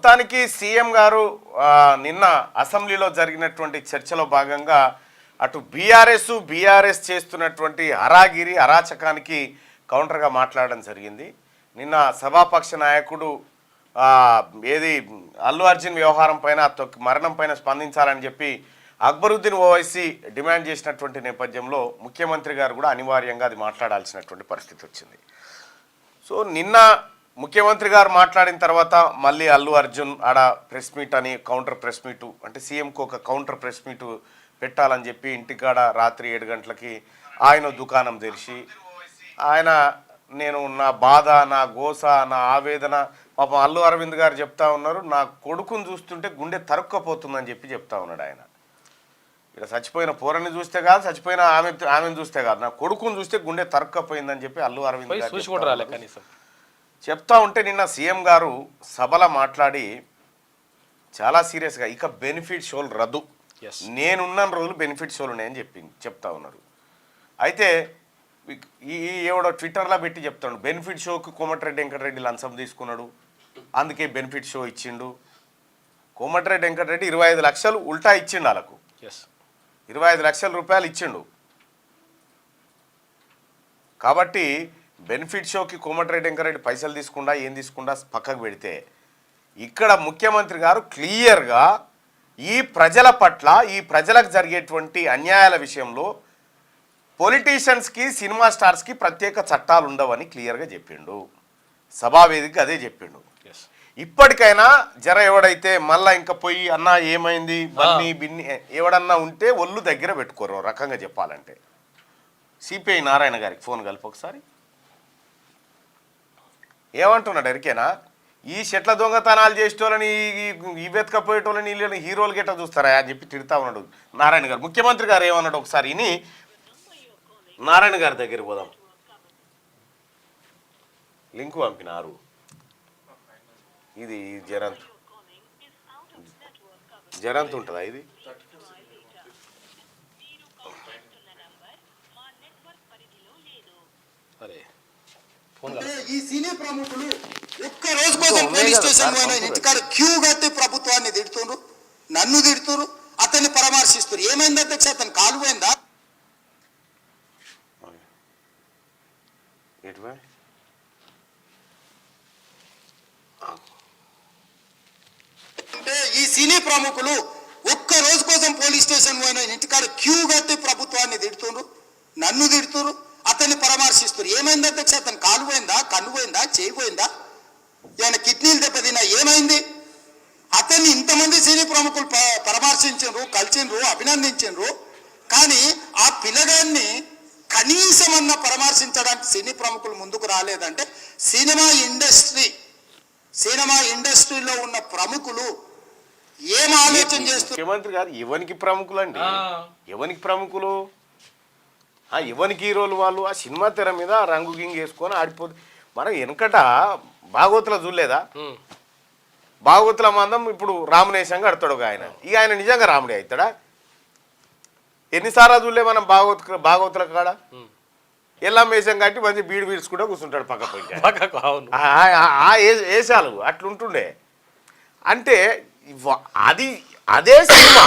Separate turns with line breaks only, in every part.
మొత్తానికి సీఎం గారు నిన్న అసెంబ్లీలో జరిగినటువంటి చర్చలో భాగంగా అటు బీఆర్ఎస్ చేస్తున్నటువంటి హరాగిరి అరాచకానికి కౌంటర్గా మాట్లాడడం జరిగింది. నిన్న సభాపక్ష నాయకుడు ఏది అల్లు అర్జున్ వ్యవహారం పైన మరణం పైన స్పందించాలని చెప్పి అక్బరుద్దీన్ ఓవైసీ డిమాండ్ చేసినటువంటి నేపథ్యంలో ముఖ్యమంత్రి గారు కూడా అనివార్యంగా అది మాట్లాడాల్సినటువంటి పరిస్థితి వచ్చింది. సో నిన్న ముఖ్యమంత్రి గారు మాట్లాడిన తర్వాత మళ్ళీ అల్లు అర్జున్ ఆడ ప్రెస్ మీట్ అని కౌంటర్ ప్రెస్ మీటు అంటే సీఎంకు ఒక కౌంటర్ ప్రెస్ మీటు పెట్టాలని చెప్పి ఇంటికాడ రాత్రి 7 గంటలకి ఆయన దుకాణం తెరిచి ఆయన నేను నా బాధ నా గోస నా ఆవేదన పాపం అల్లు అరవింద్ గారు చెప్తా ఉన్నారు, నా కొడుకుని చూస్తుంటే గుండె తరుక్కపోతుందని చెప్పి చెప్తా ఉన్నాడు. ఆయన ఇక్కడ చచ్చిపోయిన పోరని చూస్తే కాదు, చచ్చిపోయిన ఆమెను చూస్తే కాదు, నా కొడుకుని చూస్తే గుండె తరుక్కపోయిందని చెప్పి అల్లు అరవింద్ గారు చెప్తా ఉంటే నిన్న సీఎం గారు సభలో మాట్లాడి చాలా సీరియస్గా ఇక బెనిఫిట్ షోలు రద్దు, నేనున్న రోజులు బెనిఫిట్ షోలు ఉన్నాయని చెప్తా ఉన్నారు. అయితే ఈ ఎవడో ట్విట్టర్లో పెట్టి చెప్తాడు బెనిఫిట్ షోకి కోమటిరెడ్డి వెంకటరెడ్డి లంచం తీసుకున్నాడు, అందుకే బెనిఫిట్ షో ఇచ్చిండు. కోమటిరెడ్డి వెంకటరెడ్డి 25 లక్షలు ఉల్టా ఇచ్చిండు, వాళ్ళకు 25 లక్షల రూపాయలు ఇచ్చిండు. కాబట్టి బెనిఫిట్ షోకి కోమటిరెడ్డి వెంకటరెడ్డి పైసలు తీసుకుండా ఏం తీసుకుండా పక్కకు పెడితే ఇక్కడ ముఖ్యమంత్రి గారు క్లియర్గా ఈ ప్రజల పట్ల ఈ ప్రజలకు జరిగేటువంటి అన్యాయాల విషయంలో పొలిటీషియన్స్కి సినిమా స్టార్స్కి ప్రత్యేక చట్టాలు ఉండవని క్లియర్గా చెప్పిండు. సభావేదిక అదే చెప్పిండు. ఇప్పటికైనా జర ఎవడైతే మళ్ళా ఇంకా పోయి అన్న ఏమైంది బన్ని బిన్ని ఎవడన్నా ఉంటే ఒళ్ళు దగ్గర పెట్టుకోరు రకంగా చెప్పాలంటే. సిపిఐ నారాయణ గారికి ఫోన్ కలిపి ఒకసారి ఏమంటున్నాడు ఎరికేనా, ఈ చెట్ల దొంగతనాలు చేసేటోళ్ళని ఈ వెతకపోయేటోళ్ళని వీళ్ళని హీరోలు గెట్ట చూస్తారా అని చెప్పి తిడతా ఉన్నాడు నారాయణ గారు. ముఖ్యమంత్రి గారు ఏమన్నాడు ఒకసారి ఇని నారాయణ గారి దగ్గర పోదాం. లింకు పంపినారు. ఇది జరంత్ ఉంటుందా ఇది? అరే
ఈ సీనియర్ ప్రముఖులు ఒక్క రోజు కోసం పోలీస్ స్టేషన్ ఇంటికాడ క్యూ కట్టి ప్రభుత్వాన్ని తిడుతున్నారు, నన్ను తిడుతున్నారు, అతన్ని పరామర్శిస్తున్నారు. ఏమైంది అధ్యక్ష, అతను కాలు పోయిందా? అంటే ఈ సీనియర్ ప్రముఖులు ఒక్క రోజు కోసం పోలీస్ స్టేషన్ పోయిన ఇంటికాడ క్యూ కట్టి ప్రభుత్వాన్ని తిడుతున్నారు, నన్ను తిడుతున్నారు, అతన్ని పరామర్శిస్తున్నారు. ఏమైంది అధ్యక్ష, అతను కాలు పోయిందా, కన్ను పోయిందా, చేయి పోయిందా, ఏమైనా కిడ్నీలు దెబ్బతిన్నా, ఏమైంది? అతన్ని ఇంతమంది సీనియర్ ప్రముఖులు పరామర్శించారు, కలిసిండ్రు, అభినందించారు. కానీ ఆ పిల్లగాన్ని కనీసమన్నా పరామర్శించడానికి సినీ ప్రముఖులు ముందుకు రాలేదంటే సినిమా ఇండస్ట్రీలో ఉన్న ప్రముఖులు ఏం ఆలోచన చేస్తారు?
ముఖ్యమంత్రి గారు ఎవరికి ప్రముఖులు అండి, ఎవరికి ప్రముఖులు, ఎవరికి హీరోలు వాళ్ళు ఆ సినిమా తెర మీద రంగు గింగి వేసుకొని ఆడిపోతుంది. మనం వెనకట భాగవతుల చూడలేదా, భాగవతుల మందం ఇప్పుడు రామనేశంగా ఆడతాడు ఆయన. ఇక ఆయన నిజంగా రాముడే అవుతాడా? ఎన్నిసార్లు చూడలే మనం భాగవతుల కాడ ఎల్లం వేషం కట్టి మంచి బీడు బీడ్చుకుంటూ కూర్చుంటాడు పక్క పోయి. వేషాలు అట్లుంటుండే. అంటే అదే సినిమా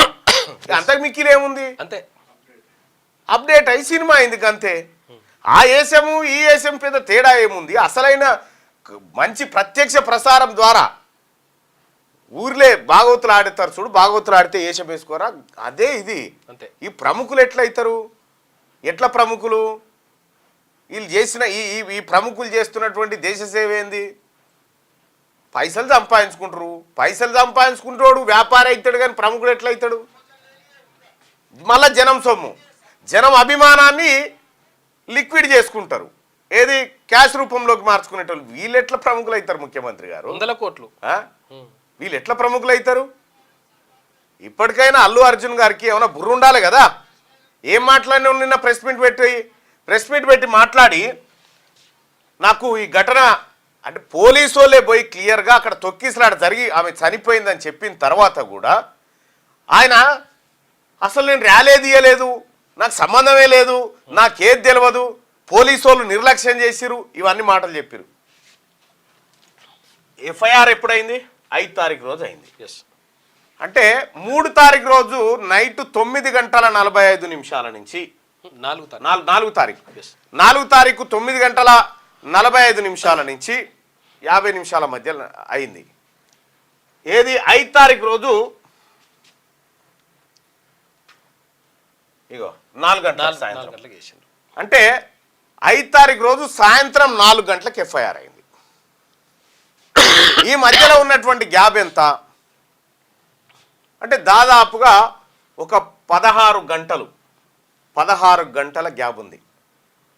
అంతకు మిక్కిలేముంది, అంతే అప్డేట్ అయి సినిమా అయింది అంతే. ఆ ఏసము ఈ ఏసం పెద్ద తేడా ఏముంది? అసలైన మంచి ప్రత్యక్ష ప్రసారం ద్వారా ఊర్లే భాగవతులు ఆడతారు చూడు, భాగవతులు ఆడితే ఏషం వేసుకోరా, అదే ఇది అంతే. ఈ ప్రముఖులు ఎట్లా అవుతారు, ఎట్లా ప్రముఖులు వీళ్ళు చేసిన ఈ ప్రముఖులు చేస్తున్నటువంటి దేశ సేవ ఏంది? పైసలు సంపాదించుకుంటారు, పైసలు సంపాదించుకుంటాడు వ్యాపారం అవుతాడు, కానీ ప్రముఖుడు ఎట్లా అవుతాడు? మళ్ళా జనం సొమ్ము, జనం అభిమానాన్ని లిక్విడ్ చేసుకుంటారు, ఏది క్యాష్ రూపంలోకి మార్చుకునేటోళ్ళు. వీళ్ళు ఎట్లా ప్రముఖులు అవుతారు? ముఖ్యమంత్రి గారు 100 కోట్లు వీళ్ళు ఎట్లా ప్రముఖులు అవుతారు? ఇప్పటికైనా అల్లు అర్జున్ గారికి ఏమైనా బుర్ర ఉండాలి కదా. ఏం మాట్లాడిన నిన్న ప్రెస్ మీట్ పెట్టి మాట్లాడి నాకు ఈ ఘటన అంటే పోలీసు వాళ్ళే పోయి క్లియర్గా అక్కడ తొక్కిసలాట జరిగి ఆమె చనిపోయిందని చెప్పిన తర్వాత కూడా ఆయన అసలు నేను ర్యాలీ తీయలేదు, నాకు సంబంధమే లేదు, నాకేది తెలియదు, పోలీసు వాళ్ళు నిర్లక్ష్యం చేసిరు, ఇవన్నీ మాటలు చెప్పారు. ఎఫ్ఐఆర్ ఎప్పుడైంది? 5 తారీఖు రోజు అయింది.
ఎస్.
అంటే 3 తారీఖు రోజు నైట్ 9:45 నుంచి 4 తారీఖు 4 తారీఖు 9:45 నుంచి 50 నిమిషాల మధ్య అయింది. ఏది 5 తారీఖు రోజు ఇగో 4 గంటల సాయంత్రం. అంటే 5 తారీఖు రోజు సాయంత్రం 4 గంటలకు ఎఫ్ఐఆర్ అయింది. ఈ మధ్యలో ఉన్నటువంటి గ్యాప్ ఎంత అంటే దాదాపుగా ఒక 16 గంటల గ్యాప్ ఉంది.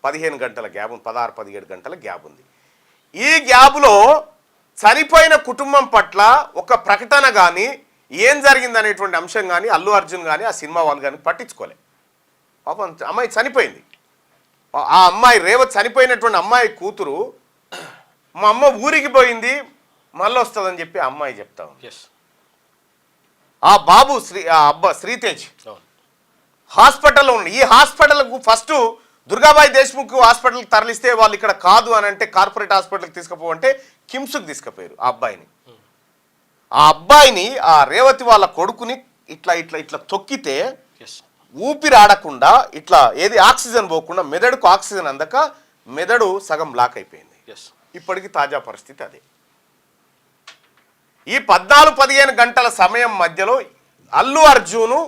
15 గంటల గ్యాప్ ఉంది, 16-17 గంటల గ్యాప్ ఉంది. ఈ గ్యాప్లో చనిపోయిన కుటుంబం పట్ల ఒక ప్రకటన కానీ ఏం జరిగింది అనేటువంటి అంశం కానీ అల్లు అర్జున్ కానీ ఆ సినిమా వాళ్ళు కానీ పట్టించుకోలే. పాపం అమ్మాయి చనిపోయింది. ఆ అమ్మాయి రేవతి చనిపోయినటువంటి అమ్మాయి కూతురు మా అమ్మ ఊరికి పోయింది మళ్ళీ వస్తుందని చెప్పి ఆ అమ్మాయి చెప్తా ఉంది. ఆ బాబు శ్రీతేజ్ హాస్పిటల్లో ఉంది. ఈ హాస్పిటల్కు ఫస్ట్ దుర్గాబాయి దేశ్ముఖ్ హాస్పిటల్కి తరలిస్తే వాళ్ళు ఇక్కడ కాదు అని అంటే కార్పొరేట్ హాస్పిటల్కి తీసుకుపోవంటే కిమ్స్కి తీసుకుపోయారు ఆ అబ్బాయిని. ఆ రేవతి వాళ్ళ కొడుకుని ఇట్లా ఇట్లా ఇట్లా తొక్కితే ఊపిరాడకుండా ఇట్లా ఏది ఆక్సిజన్ పోకుండా మెదడుకు ఆక్సిజన్ అందక మెదడు సగం బ్లాక్ అయిపోయింది. ఇప్పటికి తాజా పరిస్థితి అదే. ఈ 14-15 గంటల సమయం మధ్యలో అల్లు అర్జును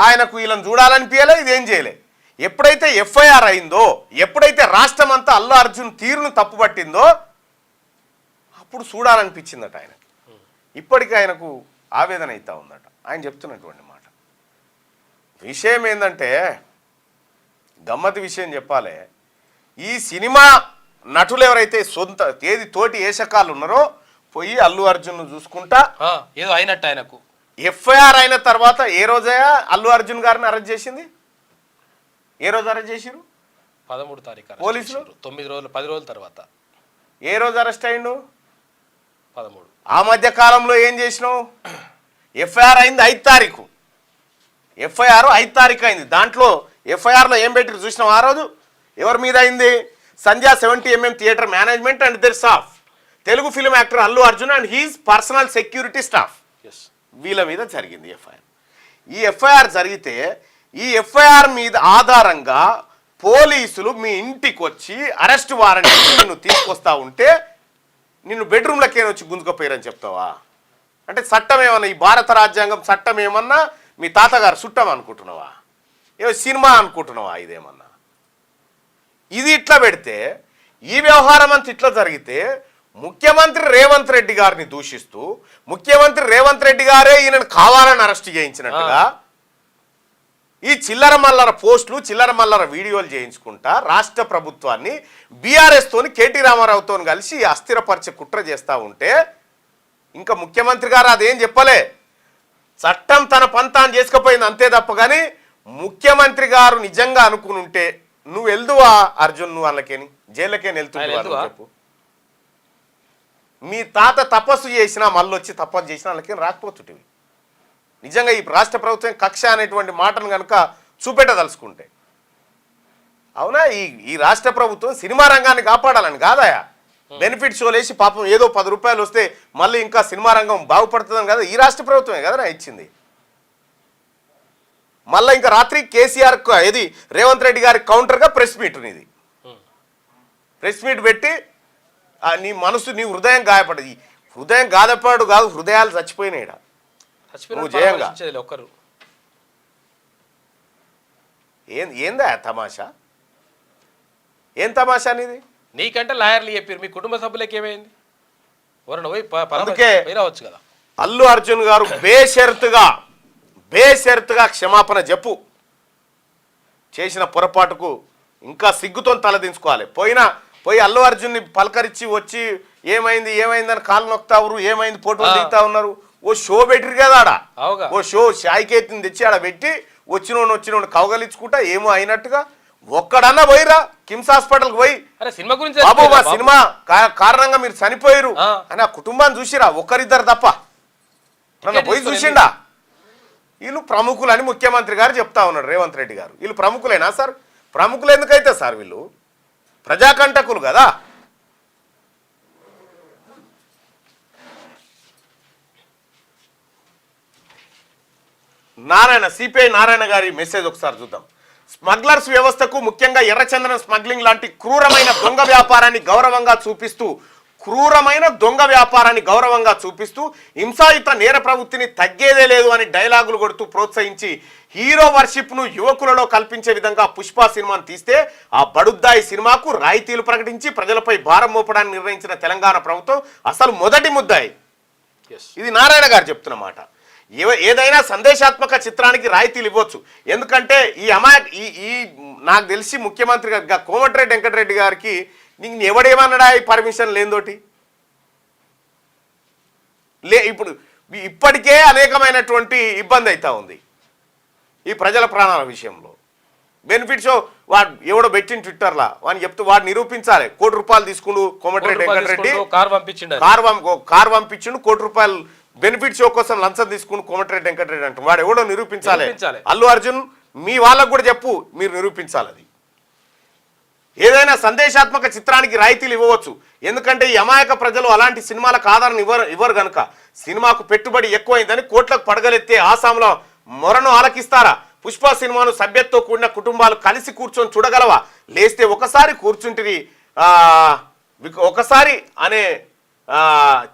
ఆయనకు వీళ్ళని చూడాలనిపించలే, ఇదేం చేయలే. ఎప్పుడైతే ఎఫ్ఐఆర్ అయిందో, ఎప్పుడైతే రాష్ట్రం అంతా అల్లు అర్జున్ తీరును తప్పుపట్టిందో అప్పుడు చూడాలనిపించిందట ఆయన. ఇప్పటికీ ఆయనకు ఆవేదన అవుతా ఉందట ఆయన చెప్తున్నటువంటి మాట. విషయం ఏంటంటే గమ్మతి విషయం చెప్పాలి. ఈ సినిమా నటులు ఎవరైతే సొంత తోటి ఏషకాలు ఉన్నారో పోయి అల్లు అర్జున్ చూసుకుంటా
ఏదో అయినట్టు ఆయనకు
ఎఫ్ఐఆర్ అయిన తర్వాత ఏ రోజయ్యా అల్లు అర్జున్ గారిని అరెస్ట్ చేసింది? ఏ రోజు అరెస్ట్ చేసిరు?
13 తారీఖు
పోలీసులు
9 రోజులు 10 రోజుల తర్వాత.
ఏ రోజు అరెస్ట్ అయిండు?
13.
ఆ మధ్య కాలంలో ఏం చేసినావు? ఎఫ్ఐఆర్ అయింది 5 తారీఖు. ఎఫ్ఐఆర్ 5 తారీఖు అయింది. దాంట్లో ఎఫ్ఐఆర్లో ఏం పెట్టి చూసినావు? ఆ రోజు ఎవరి మీద అయింది? Sandhya 70mm theatre management and their staff, Telugu film actor Allu Arjun and his personal security staff, వీళ్ళ మీద జరిగింది ఎఫ్ఐఆర్. ఈ ఎఫ్ఐఆర్ జరిగితే ఈ ఎఫ్ఐఆర్ మీద ఆధారంగా పోలీసులు మీ ఇంటికి వచ్చి అరెస్ట్ వారెంట్ నిన్ను తీసుకొస్తా ఉంటే నిన్ను బెడ్రూమ్లకే వచ్చి గుంజుకపోయారని చెప్తావా? అంటే చట్టం ఏమన్నా, ఈ భారత రాజ్యాంగం చట్టం ఏమన్నా మీ తాతగారు చుట్టం అనుకుంటున్నావా? ఏమో సినిమా అనుకుంటున్నావా? ఇదేమన్నా ఇది ఇట్లా పెడితే ఈ వ్యవహారం అంతా ఇట్లా జరిగితే ముఖ్యమంత్రి రేవంత్ రెడ్డి గారిని దూషిస్తూ ముఖ్యమంత్రి రేవంత్ రెడ్డి గారే ఈయనను కావాలని అరెస్ట్ చేయించినట్టుగా ఈ చిల్లర మల్లర పోస్టులు చిల్లర మల్లర వీడియోలు చేయించుకుంటా రాష్ట్ర ప్రభుత్వాన్ని బీఆర్ఎస్ తోని కేటీ రామారావుతో కలిసి అస్థిరపరిచే కుట్ర చేస్తూ ఉంటే ఇంకా ముఖ్యమంత్రి గారు అదేం చెప్పలే. చట్టం తన పంతాన్ని చేసుకుపోయింది అంతే తప్ప. కానీ ముఖ్యమంత్రి గారు నిజంగా అనుకుని ఉంటే నువ్వు వెళ్దువా అర్జున్? నువ్వు వాళ్ళకేని జైళ్ళకేని వెళ్తున్నావు చెప్పు. మీ తాత తపస్సు చేసినా మళ్ళీ వచ్చి తపస్సు చేసినా వాళ్ళకేం రాకపోతుంటివి. నిజంగా ఈ రాష్ట్ర ప్రభుత్వం కక్ష అనేటువంటి మాటను కనుక చూపెట్టదలుచుకుంటే అవునా? ఈ రాష్ట్ర ప్రభుత్వం సినిమా రంగాన్ని కాపాడాలని కాదాయా? బెనిఫిట్ షోలు వేసి పాపం ఏదో 10 రూపాయలు వస్తే మళ్ళీ ఇంకా సినిమా రంగం బాగుపడుతుందని కదా ఈ రాష్ట్ర ప్రభుత్వమే కదా నా ఇచ్చింది. మళ్ళీ ఇంకా రాత్రి కేసీఆర్ ఏది రేవంత్ రెడ్డి గారి కౌంటర్గా ప్రెస్ మీట్ ఇది. ప్రెస్ మీట్ పెట్టి నీ మనసు నీ హృదయం గాయపడది. హృదయం గాయపడు కాదు, హృదయాలు చచ్చిపోయినాయి. నువ్వు జయంగా
ఒక్కరు
ఏందా తమాషా? ఏం తమాషా అనేది?
నీకంటే లాయర్లు చెప్పారు, మీ కుటుంబ సభ్యులకి ఏమైంది?
అందుకే
రావచ్చు కదా.
అల్లు అర్జున్ గారు బేషరతుగా క్షమాపణ చెప్పు. చేసిన పొరపాటుకు ఇంకా సిగ్గుతో తలదించుకోవాలి. పోయి అల్లు అర్జున్ని పలకరించి వచ్చి ఏమైంది అని కాళ్ళు నొక్కుతా ఉన్నారు, ఏమైంది ఫోటోలు దిగుతా ఉన్నారు. ఓ షో పెట్టిరు కదా ఆడ, ఓ షో షాయికేతిని తెచ్చి ఆడ పెట్టి వచ్చినోడు కవగలించుకుంటా ఏమో అయినట్టుగా ఒక్కడన్నా పోయిరా కిమ్స్ హాస్పిటల్కి పోయి
సినిమా గురించి
బాబు మా సినిమా కారణంగా మీరు చనిపోయారు అని ఆ కుటుంబాన్ని చూసిరా? ఒక్కరిద్దరు తప్ప పోయి చూసిండా? వీళ్ళు ప్రముఖులు అని ముఖ్యమంత్రి గారు చెప్తా ఉన్నాడు రేవంత్ రెడ్డి గారు. వీళ్ళు ప్రముఖులేనా సార్? ప్రముఖులు ఎందుకైతే సార్? వీళ్ళు ప్రజాకంటకులు కదా. సిపిఐ నారాయణ గారి మెసేజ్ ఒకసారి చూద్దాం. స్మగ్లర్స్ వ్యవస్థకు ముఖ్యంగా ఎర్రచందనం స్మగ్లింగ్ లాంటి క్రూరమైన దొంగ వ్యాపారాన్ని గౌరవంగా చూపిస్తూ హింసాయుత నేర ప్రవృత్తిని తగ్గేదే లేదు అని డైలాగులు కొడుతూ ప్రోత్సహించి హీరో వర్షిప్ను యువకులలో కల్పించే విధంగా పుష్ప సినిమాను తీస్తే ఆ బడుద్దాయి సినిమాకు రాయితీలు ప్రకటించి ప్రజలపై భారం మోపడాన్ని నిర్ణయించిన తెలంగాణ ప్రభుత్వం అసలు మొదటి ముద్దాయి. ఇది నారాయణ గారు చెప్తున్న మాట. ఏదైనా సందేశాత్మక చిత్రానికి రాయితీలు ఇవ్వచ్చు. ఎందుకంటే ఈ నాకు తెలిసి ముఖ్యమంత్రి గారు కోమటిరెడ్డి వెంకటరెడ్డి గారికి నీకు ఎవడేమన్నాడా ఈ పర్మిషన్ లేదోటి ఇప్పుడు ఇప్పటికే అనేకమైనటువంటి ఇబ్బంది అవుతా ఉంది ఈ ప్రజల ప్రాణాల విషయంలో. బెనిఫిట్స్ వాడు ఎవడో పెట్టిన ట్విట్టర్లా వాడిని చెప్తూ వాడు నిరూపించాలి. ₹1 తీసుకుండు కోమటిరెడ్డి వెంకటరెడ్డి, కారు పంపించిండు, ₹1 బెనిఫిట్ షో కోసం లంచం తీసుకుని కోమటిరెడ్డి వెంకటరెడ్డి అంటారు. వాడు ఎవడో నిరూపించాలి. అల్లు అర్జున్ మీ వాళ్ళకు కూడా చెప్పు, మీరు నిరూపించాలి. అది ఏదైనా సందేశాత్మక చిత్రానికి రాయితీలు ఇవ్వవచ్చు. ఎందుకంటే ఈ అమాయక ప్రజలు అలాంటి సినిమాలకు ఆదరణ ఇవ్వరు గనుక. సినిమాకు పెట్టుబడి ఎక్కువైందని కోట్లకు పడగలెత్తే ఆసాంలో మొరను ఆలకిస్తారా? పుష్ప సినిమాను సభ్యతతో కూడిన కుటుంబాలు కలిసి కూర్చొని చూడగలవా? లేస్తే ఒకసారి కూర్చుంటివి ఒకసారి అనే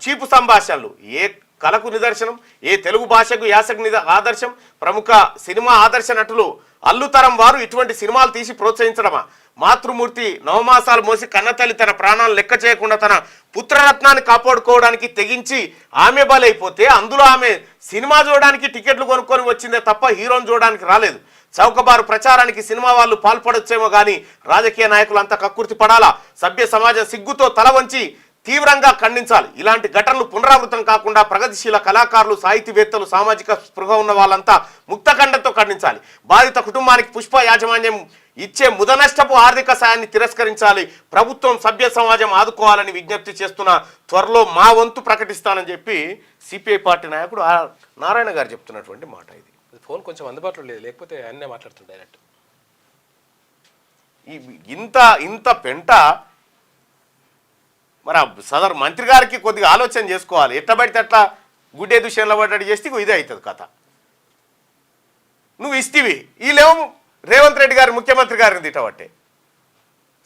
చీపు సంభాషణలు ఏ కళకు నిదర్శనం, ఏ తెలుగు భాషకు యాసకు ఆదర్శం? ప్రముఖ సినిమా ఆదర్శ నటులు అల్లుతరం వారు ఇటువంటి సినిమాలు తీసి ప్రోత్సహించడమా? మాతృమూర్తి నవమాసాలు మోసి కన్నతల్లి తన ప్రాణాలను లెక్క చేయకుండా తన పుత్రరత్నాన్ని కాపాడుకోవడానికి తెగించి ఆమె బలైపోతే అందులో ఆమె సినిమా చూడడానికి టికెట్లు కొనుక్కొని వచ్చిందే తప్ప హీరోని చూడడానికి రాలేదు. చౌకబారు ప్రచారానికి సినిమా వాళ్ళు పాల్పడొచ్చేమో కానీ రాజకీయ నాయకులు అంతా కక్కుర్తి పడాలా? సభ్య సమాజం సిగ్గుతో తల వంచి తీవ్రంగా ఖండించాలి. ఇలాంటి ఘటనలు పునరావృతం కాకుండా ప్రగతిశీల కళాకారులు, సాహితీవేత్తలు, సామాజిక స్పృహ ఉన్న వాళ్ళంతా ముక్తఖండంతో ఖండించాలి. బాధిత కుటుంబానికి పుష్ప యాజమాన్యం ఇచ్చే ముదనష్టపు ఆర్థిక సాయాన్ని తిరస్కరించాలి. ప్రభుత్వం, సభ్య సమాజం ఆదుకోవాలని విజ్ఞప్తి చేస్తున్న త్వరలో మా వంతు ప్రకటిస్తానని చెప్పి సిపిఐ పార్టీ నాయకుడు నారాయణ గారు చెప్తున్నటువంటి మాట. ఇది
ఫోన్ కొంచెం అందుబాటులో లేదు, లేకపోతే అన్నీ మాట్లాడుతుంది డైరెక్ట్.
ఇంత పెంట మరి సదరు మంత్రి గారికి కొద్దిగా ఆలోచన చేసుకోవాలి. ఎట్లా పడితే అట్లా గుడ్డే దుష్యంలో పడ్డట్టు చేస్తే ఇదే అవుతుంది కథ. నువ్వు ఇస్తీవి, వీళ్ళేమో రేవంత్ రెడ్డి గారు ముఖ్యమంత్రి గారిని తిట్టబట్టే.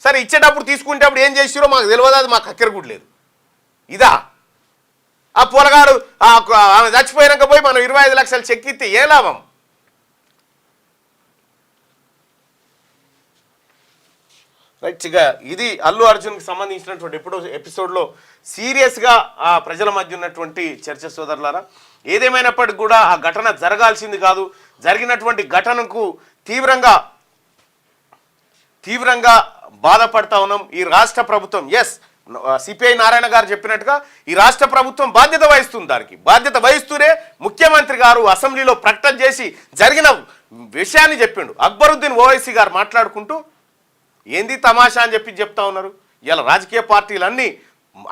సరే ఇచ్చేటప్పుడు తీసుకునేటప్పుడు ఏం చేసిరో మాకు తెలియదు, అది మాకు అక్కర కూడా లేదు. ఇదా ఆ పొలగాడు ఆమె చచ్చిపోయాక పోయి మనం 25 లక్షలు చెక్ ఇస్తే ఏ లాభం? రైట్గా ఇది అల్లు అర్జున్కి సంబంధించినటువంటి ఎపిసోడ్లో సీరియస్గా ఆ ప్రజల మధ్య ఉన్నటువంటి చర్చ సోదరులారా. ఏదేమైనప్పటికీ కూడా ఆ ఘటన జరగాల్సింది కాదు. జరిగినటువంటి ఘటనకు తీవ్రంగా బాధపడతా ఉన్నాం. ఈ రాష్ట్ర ప్రభుత్వం సిపిఐ నారాయణ గారు చెప్పినట్టుగా ఈ రాష్ట్ర ప్రభుత్వం బాధ్యత వహిస్తుంది. దానికి బాధ్యత వహిస్తూనే ముఖ్యమంత్రి గారు అసెంబ్లీలో ప్రకటన చేసి జరిగిన విషయాన్ని చెప్పిండు. అక్బరుద్దీన్ ఓవైసీ గారు మాట్లాడుకుంటూ ఏంది తమాషా అని చెప్తా ఉన్నారు. ఇలా రాజకీయ పార్టీలన్నీ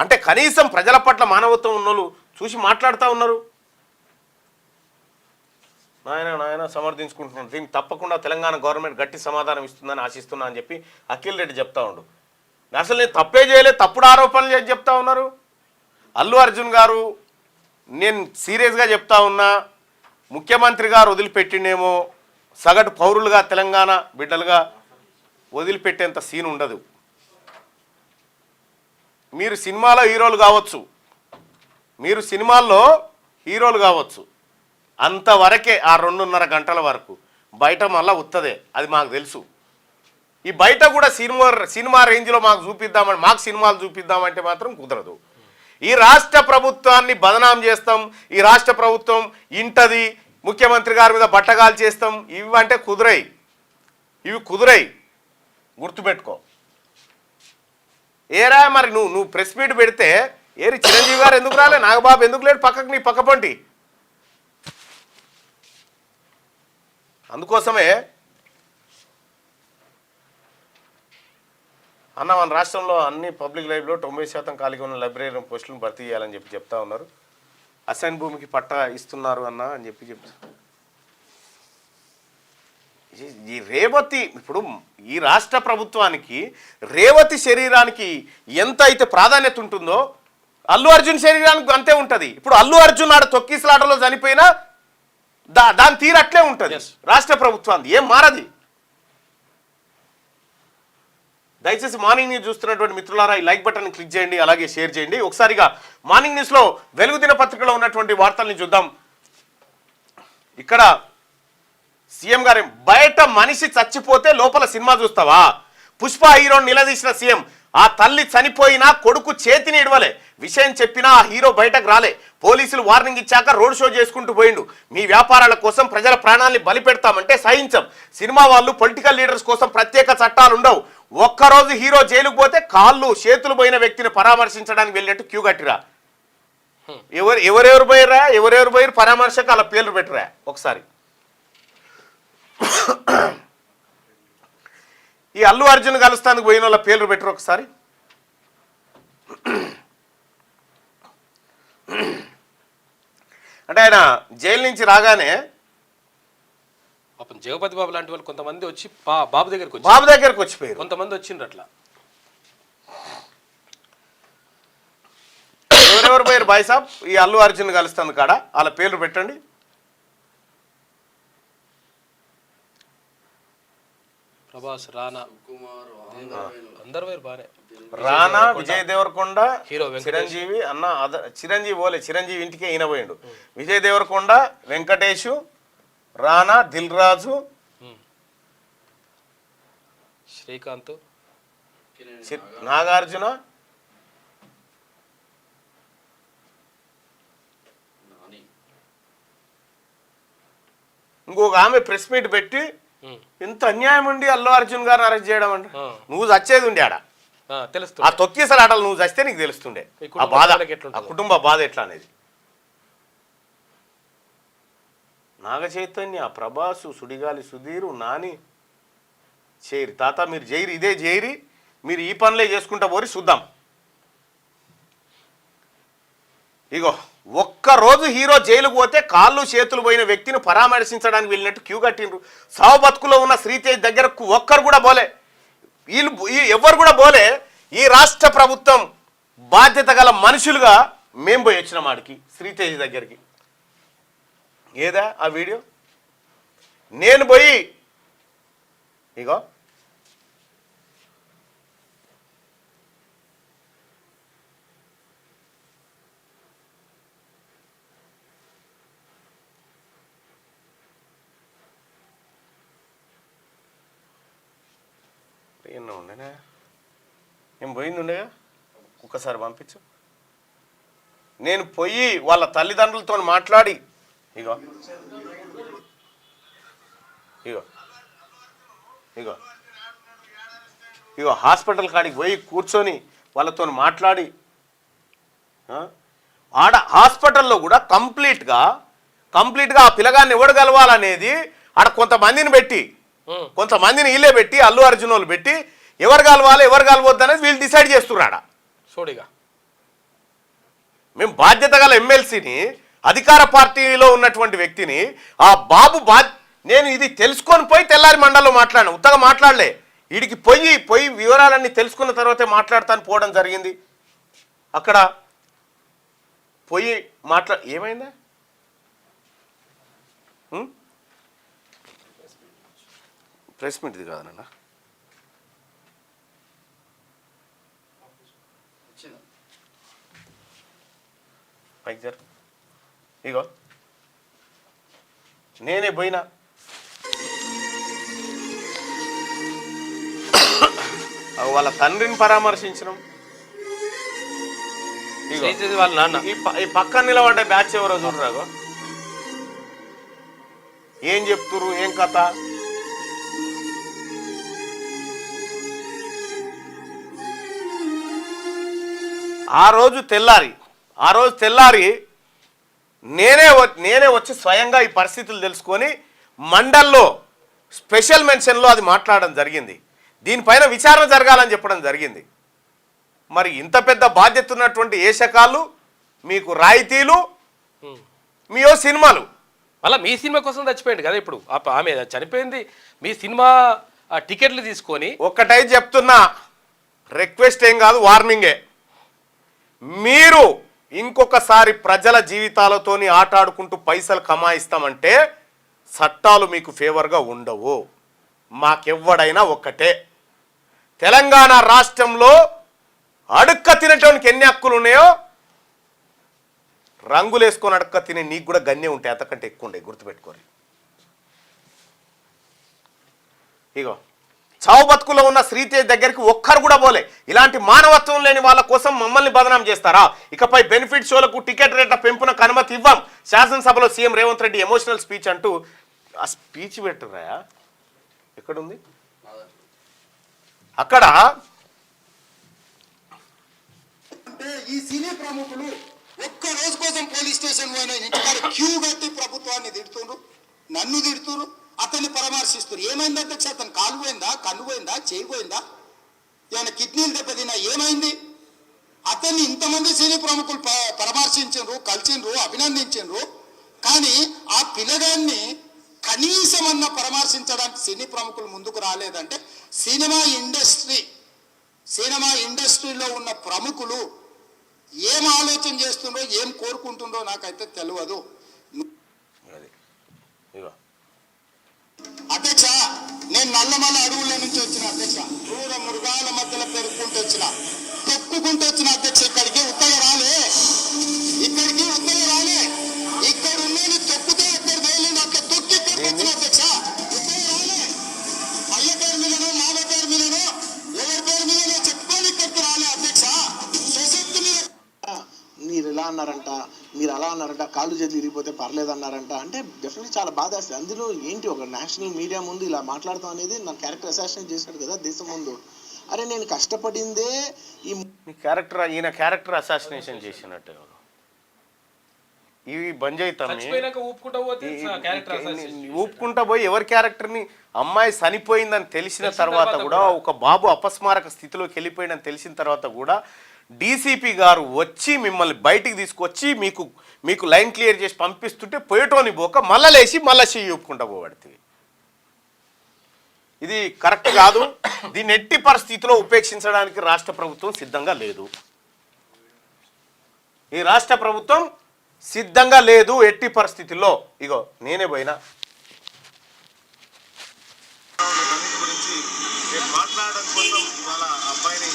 అంటే కనీసం ప్రజల పట్ల మానవత్వం ఉన్నోళ్ళు చూసి మాట్లాడుతూ ఉన్నారు. నాయన సమర్థించుకుంటున్నాను. దీనికి తప్పకుండా తెలంగాణ గవర్నమెంట్ గట్టి సమాధానం ఇస్తుందని ఆశిస్తున్నా అని చెప్పి అఖిల్ రెడ్డి చెప్తా ఉండు. అసలు నేను తప్పే చేయలేదు, తప్పుడు ఆరోపణలు చేసి చెప్తా ఉన్నారు. అల్లు అర్జున్ గారు నేను సీరియస్గా చెప్తా ఉన్నా, ముఖ్యమంత్రి గారు వదిలిపెట్టిండేమో సగటు పౌరులుగా తెలంగాణ బిడ్డలుగా వదిలిపెట్టేంత సీన్ ఉండదు. మీరు సినిమాలో హీరోలు కావచ్చు, అంతవరకే ఆ 2.5 గంటల వరకు. బయట మళ్ళీ ఉత్తదే, అది మాకు తెలుసు. ఈ బయట కూడా సినిమా రేంజ్లో మాకు సినిమాలు చూపిద్దామంటే మాత్రం కుదరదు. ఈ రాష్ట్ర ప్రభుత్వాన్ని బదనాం చేస్తాం, ఈ రాష్ట్ర ప్రభుత్వం ఇంటది, ముఖ్యమంత్రి గారి మీద బట్టగాలు చేస్తాం, ఇవి కుదురై గుర్తుపెట్టుకో. ఏరా మరి నువ్వు ప్రెస్ మీట్ పెడితే చిరంజీవి గారు ఎందుకు రాలే, నాగబాబు ఎందుకు లేడు పక్కకు, నీ పక్కపంటి? అందుకోసమే మన రాష్ట్రంలో అన్ని పబ్లిక్ లైబ్రరీలో 90% ఖాళీగా ఉన్న లైబ్రరీ పోస్టులను భర్తీ చేయాలని చెప్తా ఉన్నారు. అసైన్ భూమికి పట్టా ఇస్తున్నారు అని చెప్తారు. ఈ రేవతి ఇప్పుడు ఈ రాష్ట్ర ప్రభుత్వానికి రేవతి శరీరానికి ఎంత అయితే ప్రాధాన్యత ఉంటుందో అల్లు అర్జున్ శరీరానికి అంతే ఉంటుంది. ఇప్పుడు అల్లు అర్జున్ ఆడ తొక్కిసలాటలో చనిపోయినా దాని తీరు అట్లే ఉంటుంది. రాష్ట్ర ప్రభుత్వాన్ని ఏం మారది. దయచేసి మార్నింగ్ న్యూస్ చూస్తున్నటువంటి మిత్రులారా ఈ లైక్ బటన్ క్లిక్ చేయండి, అలాగే షేర్ చేయండి. ఒకసారిగా మార్నింగ్ న్యూస్లో వెలుగు దినపత్రికలో ఉన్నటువంటి వార్తల్ని చూద్దాం. ఇక్కడ సీఎం గారు, బయట మనిషి చచ్చిపోతే లోపల సినిమా చూస్తావా? పుష్ప హీరోని నిలదీసిన సీఎం, ఆ తల్లి చనిపోయినా కొడుకు చేతిని ఇడవలే, విషయం చెప్పినా ఆ హీరో బయటకు రాలే, పోలీసులు వార్నింగ్ ఇచ్చాక రోడ్ షో చేసుకుంటూ పోయిండు, మీ వ్యాపారాల కోసం ప్రజల ప్రాణాల్ని బలి పెడతామంటే సహించం, సినిమా వాళ్ళు పొలిటికల్ లీడర్స్ కోసం ప్రత్యేక చట్టాలు ఉండవు, ఒక్కరోజు హీరో జైలుకు పోతే కాళ్ళు చేతులు పోయిన వ్యక్తిని పరామర్శించడానికి వెళ్ళినట్టు క్యూ కట్టిరా. ఎవరెవరు పోయిరా పరామర్శకు అలా పేర్లు పెట్టిరా. ఒకసారి ఈ అల్లు అర్జున్ కలుస్తానికి పోయిన వాళ్ళ పేర్లు పెట్టరు ఒకసారి. అంటే ఆయన జైలు నుంచి రాగానే
పాపం జగపతి బాబు లాంటి వాళ్ళు కొంతమంది వచ్చి బాబు దగ్గరకు
వచ్చిపోయారు.
కొంతమంది వచ్చిండ్రు అట్లా.
ఎవరెవరు పోయారు బాయ్ సాబ్ ఈ అల్లు అర్జున్ కలుస్తుంది కాడ వాళ్ళ పేర్లు పెట్టండి.
ప్రభాస్, రానా, అందరు వేరు బానే.
రానా, విజయ్ దేవరకొండ,
హీరో
చిరంజీవి అన్న చిరంజీవి పోలే, చిరంజీవి ఇంటికే ఈయన పోయిండు. విజయ్ దేవరకొండ, వెంకటేష్, రానా, దిల్ రాజు,
శ్రీకాంత్,
నాగార్జున, ఇంకొక ఆమె ప్రెస్ మీట్ పెట్టి ఎంత అన్యాయం అండి అల్లు అర్జున్ గారిని అరెస్ట్ చేయడం అంటే, నువ్వు చచ్చేది ఉండే ఆడ
తెలుస్తుంది.
ఆ తొక్కేసారి ఆటలు నువ్వు చస్తే నీకు తెలుస్తుండే ఆ బాధ, ఆ కుటుంబ బాధ ఎట్లా అనేది. నాగ చైతన్య, ప్రభాసు, సుడిగాలి సుధీరు, నాని చేయరి తాత మీరు జైరి, ఇదే జైరి, మీరు ఈ పనులే చేసుకుంటా పోరి చూద్దాం. ఇగో ఒక్కరోజు హీరో జైలుకు పోతే కాళ్ళు చేతులు పోయిన వ్యక్తిని పరామర్శించడానికి వెళ్ళినట్టు క్యూ కట్టిండ్రు. సావు బతుకులో ఉన్న శ్రీతేజ్ దగ్గరకు ఒక్కరు కూడా పోలే, ఎవరు కూడా పోలే. ఈ రాష్ట్ర ప్రభుత్వం బాధ్యత గల మనుషులుగా మేము పోయి వచ్చినాం ఆడికి శ్రీతేజ్ దగ్గరికి. ఏదా ఆ వీడియో? నేను పోయి ఇగో ఎన్నో ఉండేనా, నేను పోయింది ఉండేగా, ఒక్కసారి పంపించు. నేను పోయి వాళ్ళ తల్లిదండ్రులతో మాట్లాడి ఇగో ఇగో ఇగో ఇగో హాస్పిటల్ కాడికి పోయి కూర్చొని వాళ్ళతో మాట్లాడి, ఆడ హాస్పిటల్లో కూడా కంప్లీట్గా ఆ పిల్లగాన్ని ఎవడు కలవాలనేది ఆడ కొంతమందిని వీళ్ళే పెట్టి అల్లు అర్జున్ వాళ్ళు పెట్టి ఎవరు కలవాలి ఎవరు కలవద్దు అనేది వీళ్ళు డిసైడ్ చేస్తున్నాడా.
సోడిగా
మేము బాధ్యత గల ఎమ్మెల్సీని, అధికార పార్టీలో ఉన్నటువంటి వ్యక్తిని, ఆ బాబు నేను ఇది తెలుసుకొని పోయి తెల్లారి మండలంలో మాట్లాడాను, ఉత్తగా మాట్లాడలే, వీడికి పోయి వివరాలన్నీ తెలుసుకున్న తర్వాతే మాట్లాడతాను పోవడం జరిగింది. అక్కడ పోయి ఏమైందా? ప్రెస్ మీట్ది కాదన్న, పైకి జరు. ఇగో నేనే పోయినా, వాళ్ళ తండ్రిని పరామర్శించడం.
వాళ్ళ నాన్న
ఈ పక్కన నిలబడ్డ బ్యాచ్ ఎవరో చూడరాగో ఏం చెప్తురు, ఏం కథ. ఆ రోజు తెల్లారి నేనే వచ్చి స్వయంగా ఈ పరిస్థితులు తెలుసుకొని మండల్లో స్పెషల్ మెన్షన్లో అది మాట్లాడడం జరిగింది. దీనిపైన విచారణ జరగాలని చెప్పడం జరిగింది. మరి ఇంత పెద్ద బాధ్యత ఉన్నటువంటి ఏషకాలు, మీకు రాయితీలు, మీయో సినిమాలు,
మళ్ళీ మీ సినిమా కోసం చచ్చిపోయింది కదా. ఇప్పుడు ఆమె చనిపోయింది మీ సినిమా టికెట్లు తీసుకొని.
ఒక్కటై చెప్తున్నా, రిక్వెస్ట్ ఏం కాదు, వార్నింగే. మీరు ఇంకొకసారి ప్రజల జీవితాలతోని ఆటాడుకుంటూ పైసలు కమాయిస్తామంటే చట్టాలు మీకు ఫేవర్గా ఉండవు. మాకెవ్వడైనా ఒక్కటే, తెలంగాణ రాష్ట్రంలో అడుక్క తినేటానికి ఎన్ని హక్కులు ఉన్నాయో రంగులు వేసుకొని అడుక్క తినే నీకు కూడా గన్నే ఉంటాయి, అంతకంటే ఎక్కువ ఉంటాయి, గుర్తుపెట్టుకోరు. ఇగో చావు బతుకులో ఉన్న శ్రీతేజ్ దగ్గరికి ఒక్కరు కూడా పోలే. ఇలాంటి మానవత్వం లేని వాళ్ళ కోసం మమ్మల్ని బదనాం చేస్తారా? ఇకపై బెనిఫిట్ షోలకు టికెట్ రేట్ల పెంపునకు అనుమతి ఇవ్వం. శాసనసభలో CM Revanth Reddy emotional speech అంటూ ఆ స్పీచ్ పెట్టురా ఎక్కడుంది అక్కడ.
అంటే ఈ సినీ ప్రముఖులు ఒక్క రోజు కోసం పోలీస్ స్టేషన్ పోయిన ఇంటికాడ క్యూ కట్టి ప్రభుత్వాన్ని తిడుతుండ్రు, నన్ను తిడుతున్నారు, అతన్ని పరామర్శిస్తారు. ఏమైంది అధ్యక్ష? అతను కాలు పోయిందా, కన్ను పోయిందా, చేయి పోయిందా, ఏమైనా కిడ్నీలు దెబ్బతిన్నా, ఏమైంది? అతన్ని ఇంతమంది సినీ ప్రముఖులు పరామర్శించారు, కలిసిండ్రు, అభినందించారు. కానీ ఆ పిల్లగాన్ని కనీసమన్నా పరామర్శించడానికి సినీ ప్రముఖులు ముందుకు రాలేదంటే సినిమా ఇండస్ట్రీలో ఉన్న ప్రముఖులు ఏం ఆలోచన చేస్తుండో, ఏం కోరుకుంటుండో నాకైతే తెలియదు. అధ్యక్ష, నేను నల్లమల్ల అడవుల నుంచి వచ్చిన అధ్యక్ష, క్రూర మృగాల మధ్యలో పెరుగుకుంటూ వచ్చిన, తొక్కుకుంటూ వచ్చిన అధ్యక్ష. ఇక్కడికి ఉత్తగా రాలే, ఇక్కడ ఉన్నది తొక్కితే అక్కడ వేయలేదు, అట్లా తొక్కి ఇక్కడికి వచ్చిన అధ్యక్ష. ఉత్తగా రాలే, అయ్య పేరు మీదనో మామ పేరు మీదనో ఎవరి పేరు మీదనో చెప్పుకొని ఇక్కడికి రాలే అధ్యక్ష. సశక్తి మీద
మీరు ఇలా అన్నారంట, మీరు అలా అన్నారంట, కాళ్ళు చేతులు ఇరిగిపోతే పర్లేదు అన్నారంట అంటే డెఫినెట్లీ చాలా బాధ వేస్తుంది. అందులో ఏంటి, ఒక నేషనల్ మీడియా ముందు ఇలా మాట్లాడతాం అనేది నా క్యారెక్టర్ అసాసినేట్ చేశాడు కదా దేశం ముందు. అరే నేను కష్టపడిందే ఈ
క్యారెక్టర్, ఈయన క్యారెక్టర్ అసాసినేషన్ చేసినట్టు. ఇవి బంద్ ఊపుకుంటా పోయి ఎవరి క్యారెక్టర్ని, అమ్మాయి చనిపోయిందని తెలిసిన తర్వాత కూడా, ఒక బాబు అపస్మారక స్థితిలోకి వెళ్ళిపోయిందని తెలిసిన తర్వాత కూడా డీసీపీ గారు వచ్చి మిమ్మల్ని బయటికి తీసుకొచ్చి మీకు లైన్ క్లియర్ చేసి పంపిస్తుంటే పోయేటోని పోక మళ్ళా లేచి మళ్ళా చెయ్యి ఊపుకుంటా పోబడుతుంది. ఇది కరెక్ట్ కాదు. దీన్ని ఎట్టి పరిస్థితిలో ఉపేక్షించడానికి రాష్ట్ర ప్రభుత్వం సిద్ధంగా లేదు. ఈ రాష్ట్ర ప్రభుత్వం సిద్ధంగా లేదు ఎట్టి పరిస్థితుల్లో. ఇగో నేనే పోయినా మాట్లాడడం కోసం ఇవాళ అబ్బాయిని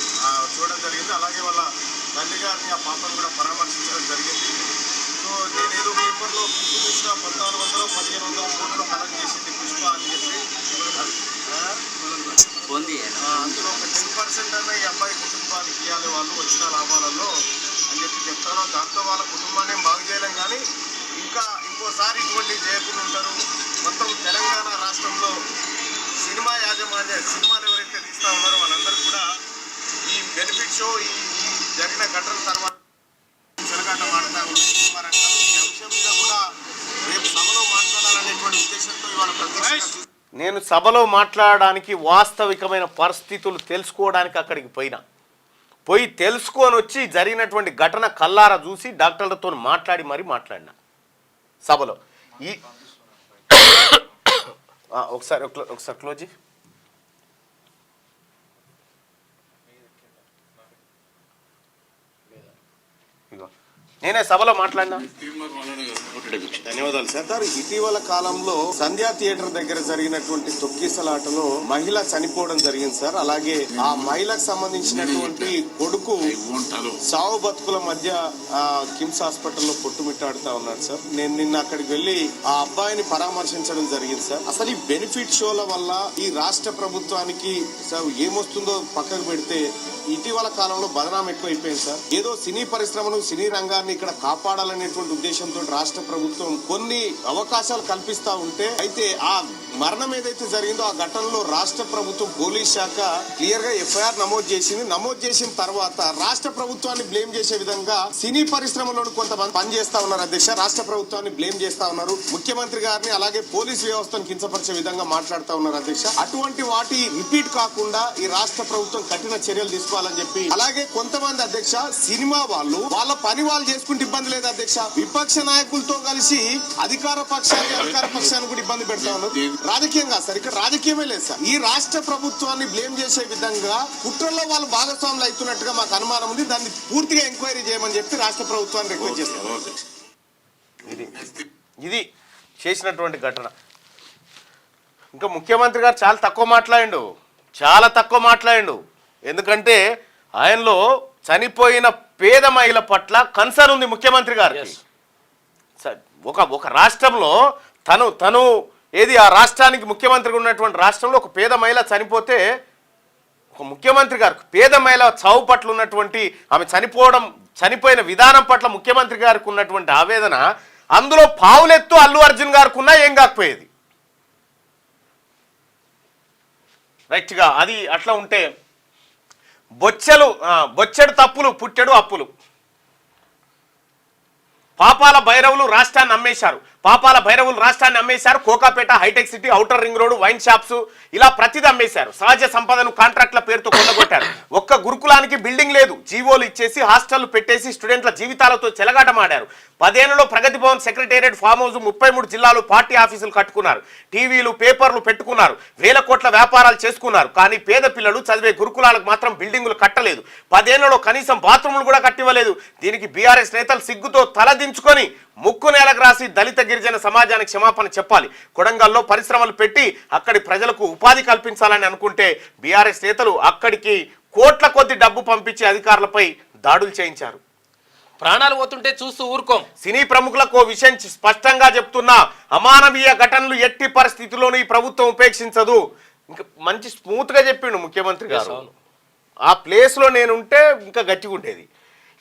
చూడడం జరిగింది. అలాగే వాళ్ళ తండ్రి గారిని, ఆ పాపను కూడా పరామర్శించడం జరిగింది. సో నేను ఏదో పేపర్లో చూసిన 1400 1500 కోట్లు కలెక్ట్ చేసింది పుష్ప అని చెప్పి, అందులో ఒక 10% అన్న ఈ అబ్బాయి కుటుంబానికి ఇవ్వాలి వాళ్ళు వచ్చిన లాభాలలో అని చెప్పి చెప్తాను. దాంతో వాళ్ళ కుటుంబాన్ని బాగు చేయలేం, కానీ ఇంకోసారి ఇటువంటి చేయకుండా ఉంటారు. మొత్తం తెలంగాణ రాష్ట్రంలో సినిమాలు ఎవరైతే తీస్తా ఉన్నారో వాళ్ళందరూ కూడా ఈ బెనిఫిట్ షో, ఈ జరిగిన ఘటన తర్వాత చెలగాట మాడతా ఉన్నారు. ఈ అంశం మీద కూడా రేపు సభలో మాట్లాడాలనేటువంటి ఉద్దేశంతో ఇవాళ నేను సభలో మాట్లాడడానికి వాస్తవికమైన పరిస్థితులు తెలుసుకోవడానికి అక్కడికి పోయి తెలుసుకొని వచ్చి జరిగినటువంటి ఘటన కల్లారా చూసి డాక్టర్లతో మాట్లాడినా సభలో. ఈ ఒకసారి క్లోజ్. నేనే సభలో మాట్లాడినా. ధన్యవాదాలు సార్. ఇటీవల కాలంలో సంధ్యా థియేటర్ దగ్గర జరిగినటువంటి తొక్కిసలాటలో మహిళ చనిపోవడం జరిగింది సార్. అలాగే ఆ మహిళకు సంబంధించినటువంటి కొడుకు సావు బతుకుల మధ్య కిమ్స్ హాస్పిటల్లో కొట్టుమిట్టాడుతా ఉన్నాడు సార్. నేను నిన్న అక్కడికి వెళ్లి ఆ అబ్బాయిని పరామర్శించడం జరిగింది సార్. అసలు ఈ బెనిఫిట్ షోల వల్ల ఈ రాష్ట్ర ప్రభుత్వానికి ఏమొస్తుందో పక్కకు పెడితే ఇటీవల కాలంలో బదనాం ఎక్కువైపోయింది సార్. ఏదో సినీ పరిశ్రమను, సినీ రంగాన్ని ఇక్కడ కాపాడాలనేటువంటి ఉద్దేశంతో రాష్ట్ర ప్రభుత్వం కొన్ని అవకాశాలు కల్పిస్తా ఉంటే, అయితే ఆ మరణం ఏదైతే జరిగిందో ఆ ఘటనలో రాష్ట్ర ప్రభుత్వం పోలీస్ శాఖ క్లియర్ గా ఎఫ్ఐఆర్ నమోదు చేసిన తర్వాత రాష్ట్ర ప్రభుత్వాన్ని బ్లేమ్ చేసే విధంగా సినీ పరిశ్రమలో కొంతమంది పనిచేస్తా ఉన్నారు అధ్యక్ష. రాష్ట్ర ప్రభుత్వాన్ని బ్లేమ్ చేస్తా ఉన్నారు, ముఖ్యమంత్రి గారిని అలాగే పోలీస్ వ్యవస్థను కించపరిచే విధంగా మాట్లాడుతూ ఉన్నారు అధ్యక్ష. అటువంటి వాటి రిపీట్ కాకుండా ఈ రాష్ట్ర ప్రభుత్వం కఠిన చర్యలు తీసుకోవాలని చెప్పి, అలాగే కొంతమంది అధ్యక్ష సినిమా వాళ్ళు వాళ్ళ పని వాళ్ళు
చేసుకుంటే ఇబ్బంది లేదు అధ్యక్ష. విపక్ష నాయకులతో కలిసి అధికార పక్షాన్ని కూడా ఇబ్బంది పెడతా ఉన్నారు. రాజకీయం కాదు సార్, ఇక్కడ రాజకీయమే లేదు సార్. ఈ రాష్ట్ర ప్రభుత్వాన్ని బ్లేమ్ చేసే విధంగా కుట్రల్లో వాళ్ళు భాగస్వాములు అవుతున్నట్టుగా మాకు అనుమానం ఉంది. దాన్ని పూర్తిగా ఎంక్వైరీ చేయమని చెప్పి రాష్ట్ర ప్రభుత్వాన్ని రిక్వెస్ట్ చేస్తాం.
ఇది చేసినటువంటి ఘటన. ఇంకా ముఖ్యమంత్రి గారు చాలా తక్కువ మాట్లాడిండు. ఎందుకంటే ఆయనలో చనిపోయిన పేద మహిళ పట్ల కన్సర్న్ ఉంది ముఖ్యమంత్రి గారికి. ఒక రాష్ట్రంలో తను ఏది ఆ రాష్ట్రానికి ముఖ్యమంత్రిగా ఉన్నటువంటి రాష్ట్రంలో ఒక పేద మహిళ చనిపోతే ఒక ముఖ్యమంత్రి గారికి పేద మహిళ చావు పట్ల ఉన్నటువంటి ఆమె చనిపోయిన విధానం పట్ల ముఖ్యమంత్రి గారికి ఉన్నటువంటి ఆవేదన అందులో పావులెత్తు అల్లు అర్జున్ గారికి ఉన్నా ఏం కాకపోయేది. రైట్గా అది అట్లా ఉంటే బొచ్చెడు తప్పులు పుట్టెడు అప్పులు. పాపాల భైరవులు రాష్ట్రాన్ని అమ్మేశారు. Kokapet, Hitec City, outer ring road, wine shops ఇలా ప్రతిదీ అమ్మేశారు. సహజ సంపదను కాంట్రాక్ట్ల పేరుతో కొల్లగొట్టారు. ఒక్క గురుకులానికి బిల్డింగ్ లేదు, జీవోలు ఇచ్చేసి హాస్టళ్లు పెట్టేసి స్టూడెంట్ల జీవితాలతో చెలగాటమాడారు. 10 ఏళ్లలో ప్రగతి భవన్, సెక్రటేరియట్, ఫామ్ హౌస్ 33 జిల్లాలు పార్టీ ఆఫీసులు కట్టుకున్నారు. టీవీలు, పేపర్లు పెట్టుకున్నారు. వేల కోట్ల వ్యాపారాలు చేసుకున్నారు. కానీ పేద పిల్లలు చదివే గురుకులాలకు మాత్రం బిల్డింగులు కట్టలేదు. 10 ఏళ్లలో కనీసం బాత్రూములు కూడా కట్టివ్వలేదు. దీనికి బీఆర్ఎస్ నేతలు సిగ్గుతో తలదించుకొని ముక్కు నేలకు రాసి దళిత గిరిజన సమాజానికి క్షమాపణ చెప్పాలి. కొడంగల్లో పరిశ్రమలు పెట్టి అక్కడి ప్రజలకు ఉపాధి కల్పించాలని అనుకుంటే బీఆర్ఎస్ నేతలు అక్కడికి కోట్ల కొద్ది డబ్బు పంపించి అధికారులపై దాడులు చేయించారు.
ప్రాణాలు పోతుంటే చూస్తూ ఊరుకోం.
సినీ ప్రముఖులకు ఓ విషయం స్పష్టంగా చెప్తున్నా, అమానవీయ ఘటనలు ఎట్టి పరిస్థితుల్లోనూ ఈ ప్రభుత్వం ఉపేక్షించదు. ఇంకా మంచి స్మూత్ గా చెప్పిండు ముఖ్యమంత్రి గారు. ఆ ప్లేస్ లో నేనుంటే ఇంకా గట్టిగా ఉండేది.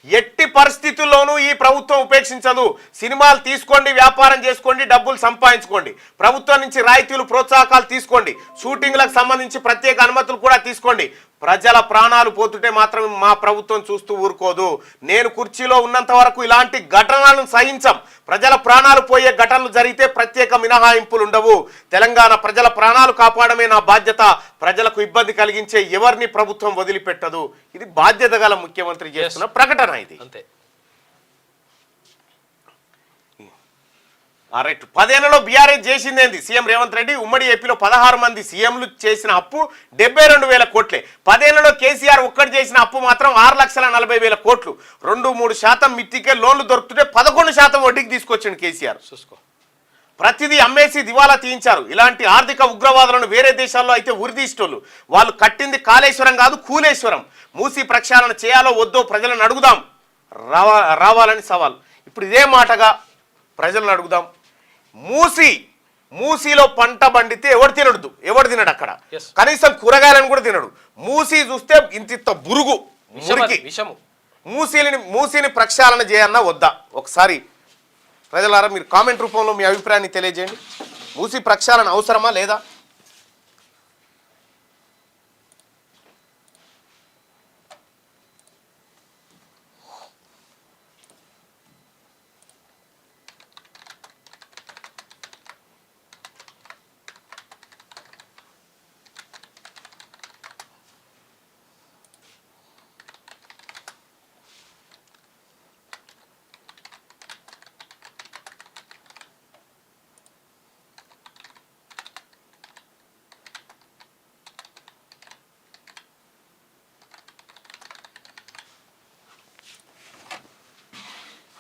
ఎట్టి పరిస్థితుల్లోనూ ఈ ప్రభుత్వం ఉపేక్షించదు. సినిమాలు తీసుకోండి, వ్యాపారం చేసుకోండి, డబ్బులు సంపాదించుకోండి, ప్రభుత్వం నుంచి రాయితీలు, ప్రోత్సాహకాలు తీసుకోండి, షూటింగ్లకు సంబంధించి ప్రత్యేక అనుమతులు కూడా తీసుకోండి. ప్రజల ప్రాణాలు పోతుంటే మాత్రం మా ప్రభుత్వం చూస్తూ ఊరుకోదు. నేను కుర్చీలో ఉన్నంత వరకు ఇలాంటి ఘటనలను సహించం. ప్రజల ప్రాణాలు పోయే ఘటనలు జరిగితే ప్రత్యేక మినహాయింపులు ఉండవు. తెలంగాణ ప్రజల ప్రాణాలు కాపాడమే నా బాధ్యత. ప్రజలకు ఇబ్బంది కలిగించే ఎవరిని ప్రభుత్వం వదిలిపెట్టదు. ఇది బాధ్యత గల ముఖ్యమంత్రి చేస్తున్న ప్రకటన. ఇది
అంతే.
రైట్. 10 ఏళ్లలో బీఆర్ఎస్ చేసిందేంది? సీఎం రేవంత్ రెడ్డి ఉమ్మడి ఏపీలో 16 మంది సీఎంలు చేసిన అప్పు 72,000 కోట్లే. 10 ఏళ్లలో కేసీఆర్ ఒక్కటి చేసిన అప్పు మాత్రం 6,40,000 కోట్లు. 2-3% మిత్తికే లోన్లు దొరుకుతుంటే 11% వడ్డీకి తీసుకొచ్చిండు కేసీఆర్. చూసుకో, ప్రతిదీ అమ్మేసి దివాలా తీయించారు. ఇలాంటి ఆర్థిక ఉగ్రవాదులను వేరే దేశాల్లో అయితే ఉరిదీష్టోళ్ళు. వాళ్ళు కట్టింది కాళేశ్వరం కాదు, కూలేశ్వరం. మూసీ ప్రక్షాళన చేయాలో వద్దో ప్రజలను అడుగుదాం, రావాలని సవాల్. ఇప్పుడు ఇదే మాటగా ప్రజలను అడుగుదాం. మూసీలో పంట పండితే ఎవడు తినడు అక్కడ. కనీసం కూరగాయలను కూడా తినడు. మూసీ చూస్తే ఇంత బురుగు
విషము.
మూసీని ప్రక్షాళన చేయన్నా వద్దా? ఒకసారి ప్రజలారా మీరు కామెంట్ రూపంలో మీ అభిప్రాయాన్ని తెలియజేయండి. మూసీ ప్రక్షాళన అవసరమా లేదా?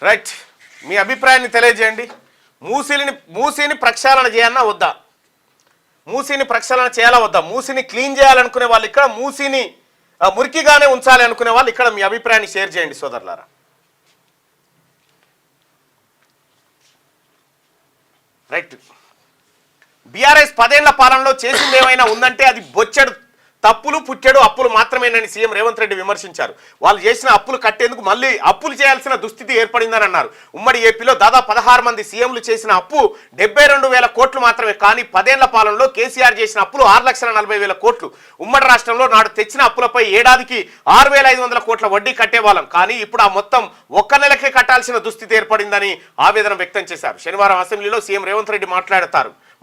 రైట్, మీ అభిప్రాయాన్ని తెలియజేయండి. మూసీని ప్రక్షాళన చేయన్నా వద్దా? మూసీని ప్రక్షాళన చేయాలా వద్దా? మూసీని క్లీన్ చేయాలనుకునే వాళ్ళు ఇక్కడ, మూసీని మురికిగానే ఉంచాలి అనుకునే వాళ్ళు ఇక్కడ మీ అభిప్రాయాన్ని షేర్ చేయండి సోదరులారా. రైట్. బీఆర్ఎస్ 10 ఏళ్ల పాలనలో చేసింది ఏమైనా ఉందంటే అది బొచ్చెడు తప్పులు పుట్టెడు అప్పులు మాత్రమేనని సీఎం రేవంత్ రెడ్డి విమర్శించారు. వాళ్ళు చేసిన అప్పులు కట్టేందుకు మళ్ళీ అప్పులు చేయాల్సిన దుస్థితి ఏర్పడిందని అన్నారు. ఉమ్మడి ఏపీలో దాదాపు 16 మంది సీఎంలు చేసిన అప్పు 72,000 కోట్లు మాత్రమే. కానీ 10 ఏళ్ల పాలనలో కేసీఆర్ చేసిన అప్పులు 6,40,000 కోట్లు. ఉమ్మడి రాష్ట్రంలో నాడు తెచ్చిన అప్పులపై ఏడాదికి 6,500 కోట్ల వడ్డీ కట్టేవాళ్ళం. కానీ ఇప్పుడు ఆ మొత్తం ఒక్క నెలకే కట్టాల్సిన దుస్థితి ఏర్పడిందని ఆవేదన వ్యక్తం చేశారు. శనివారం అసెంబ్లీలో సీఎం రేవంత్ రెడ్డి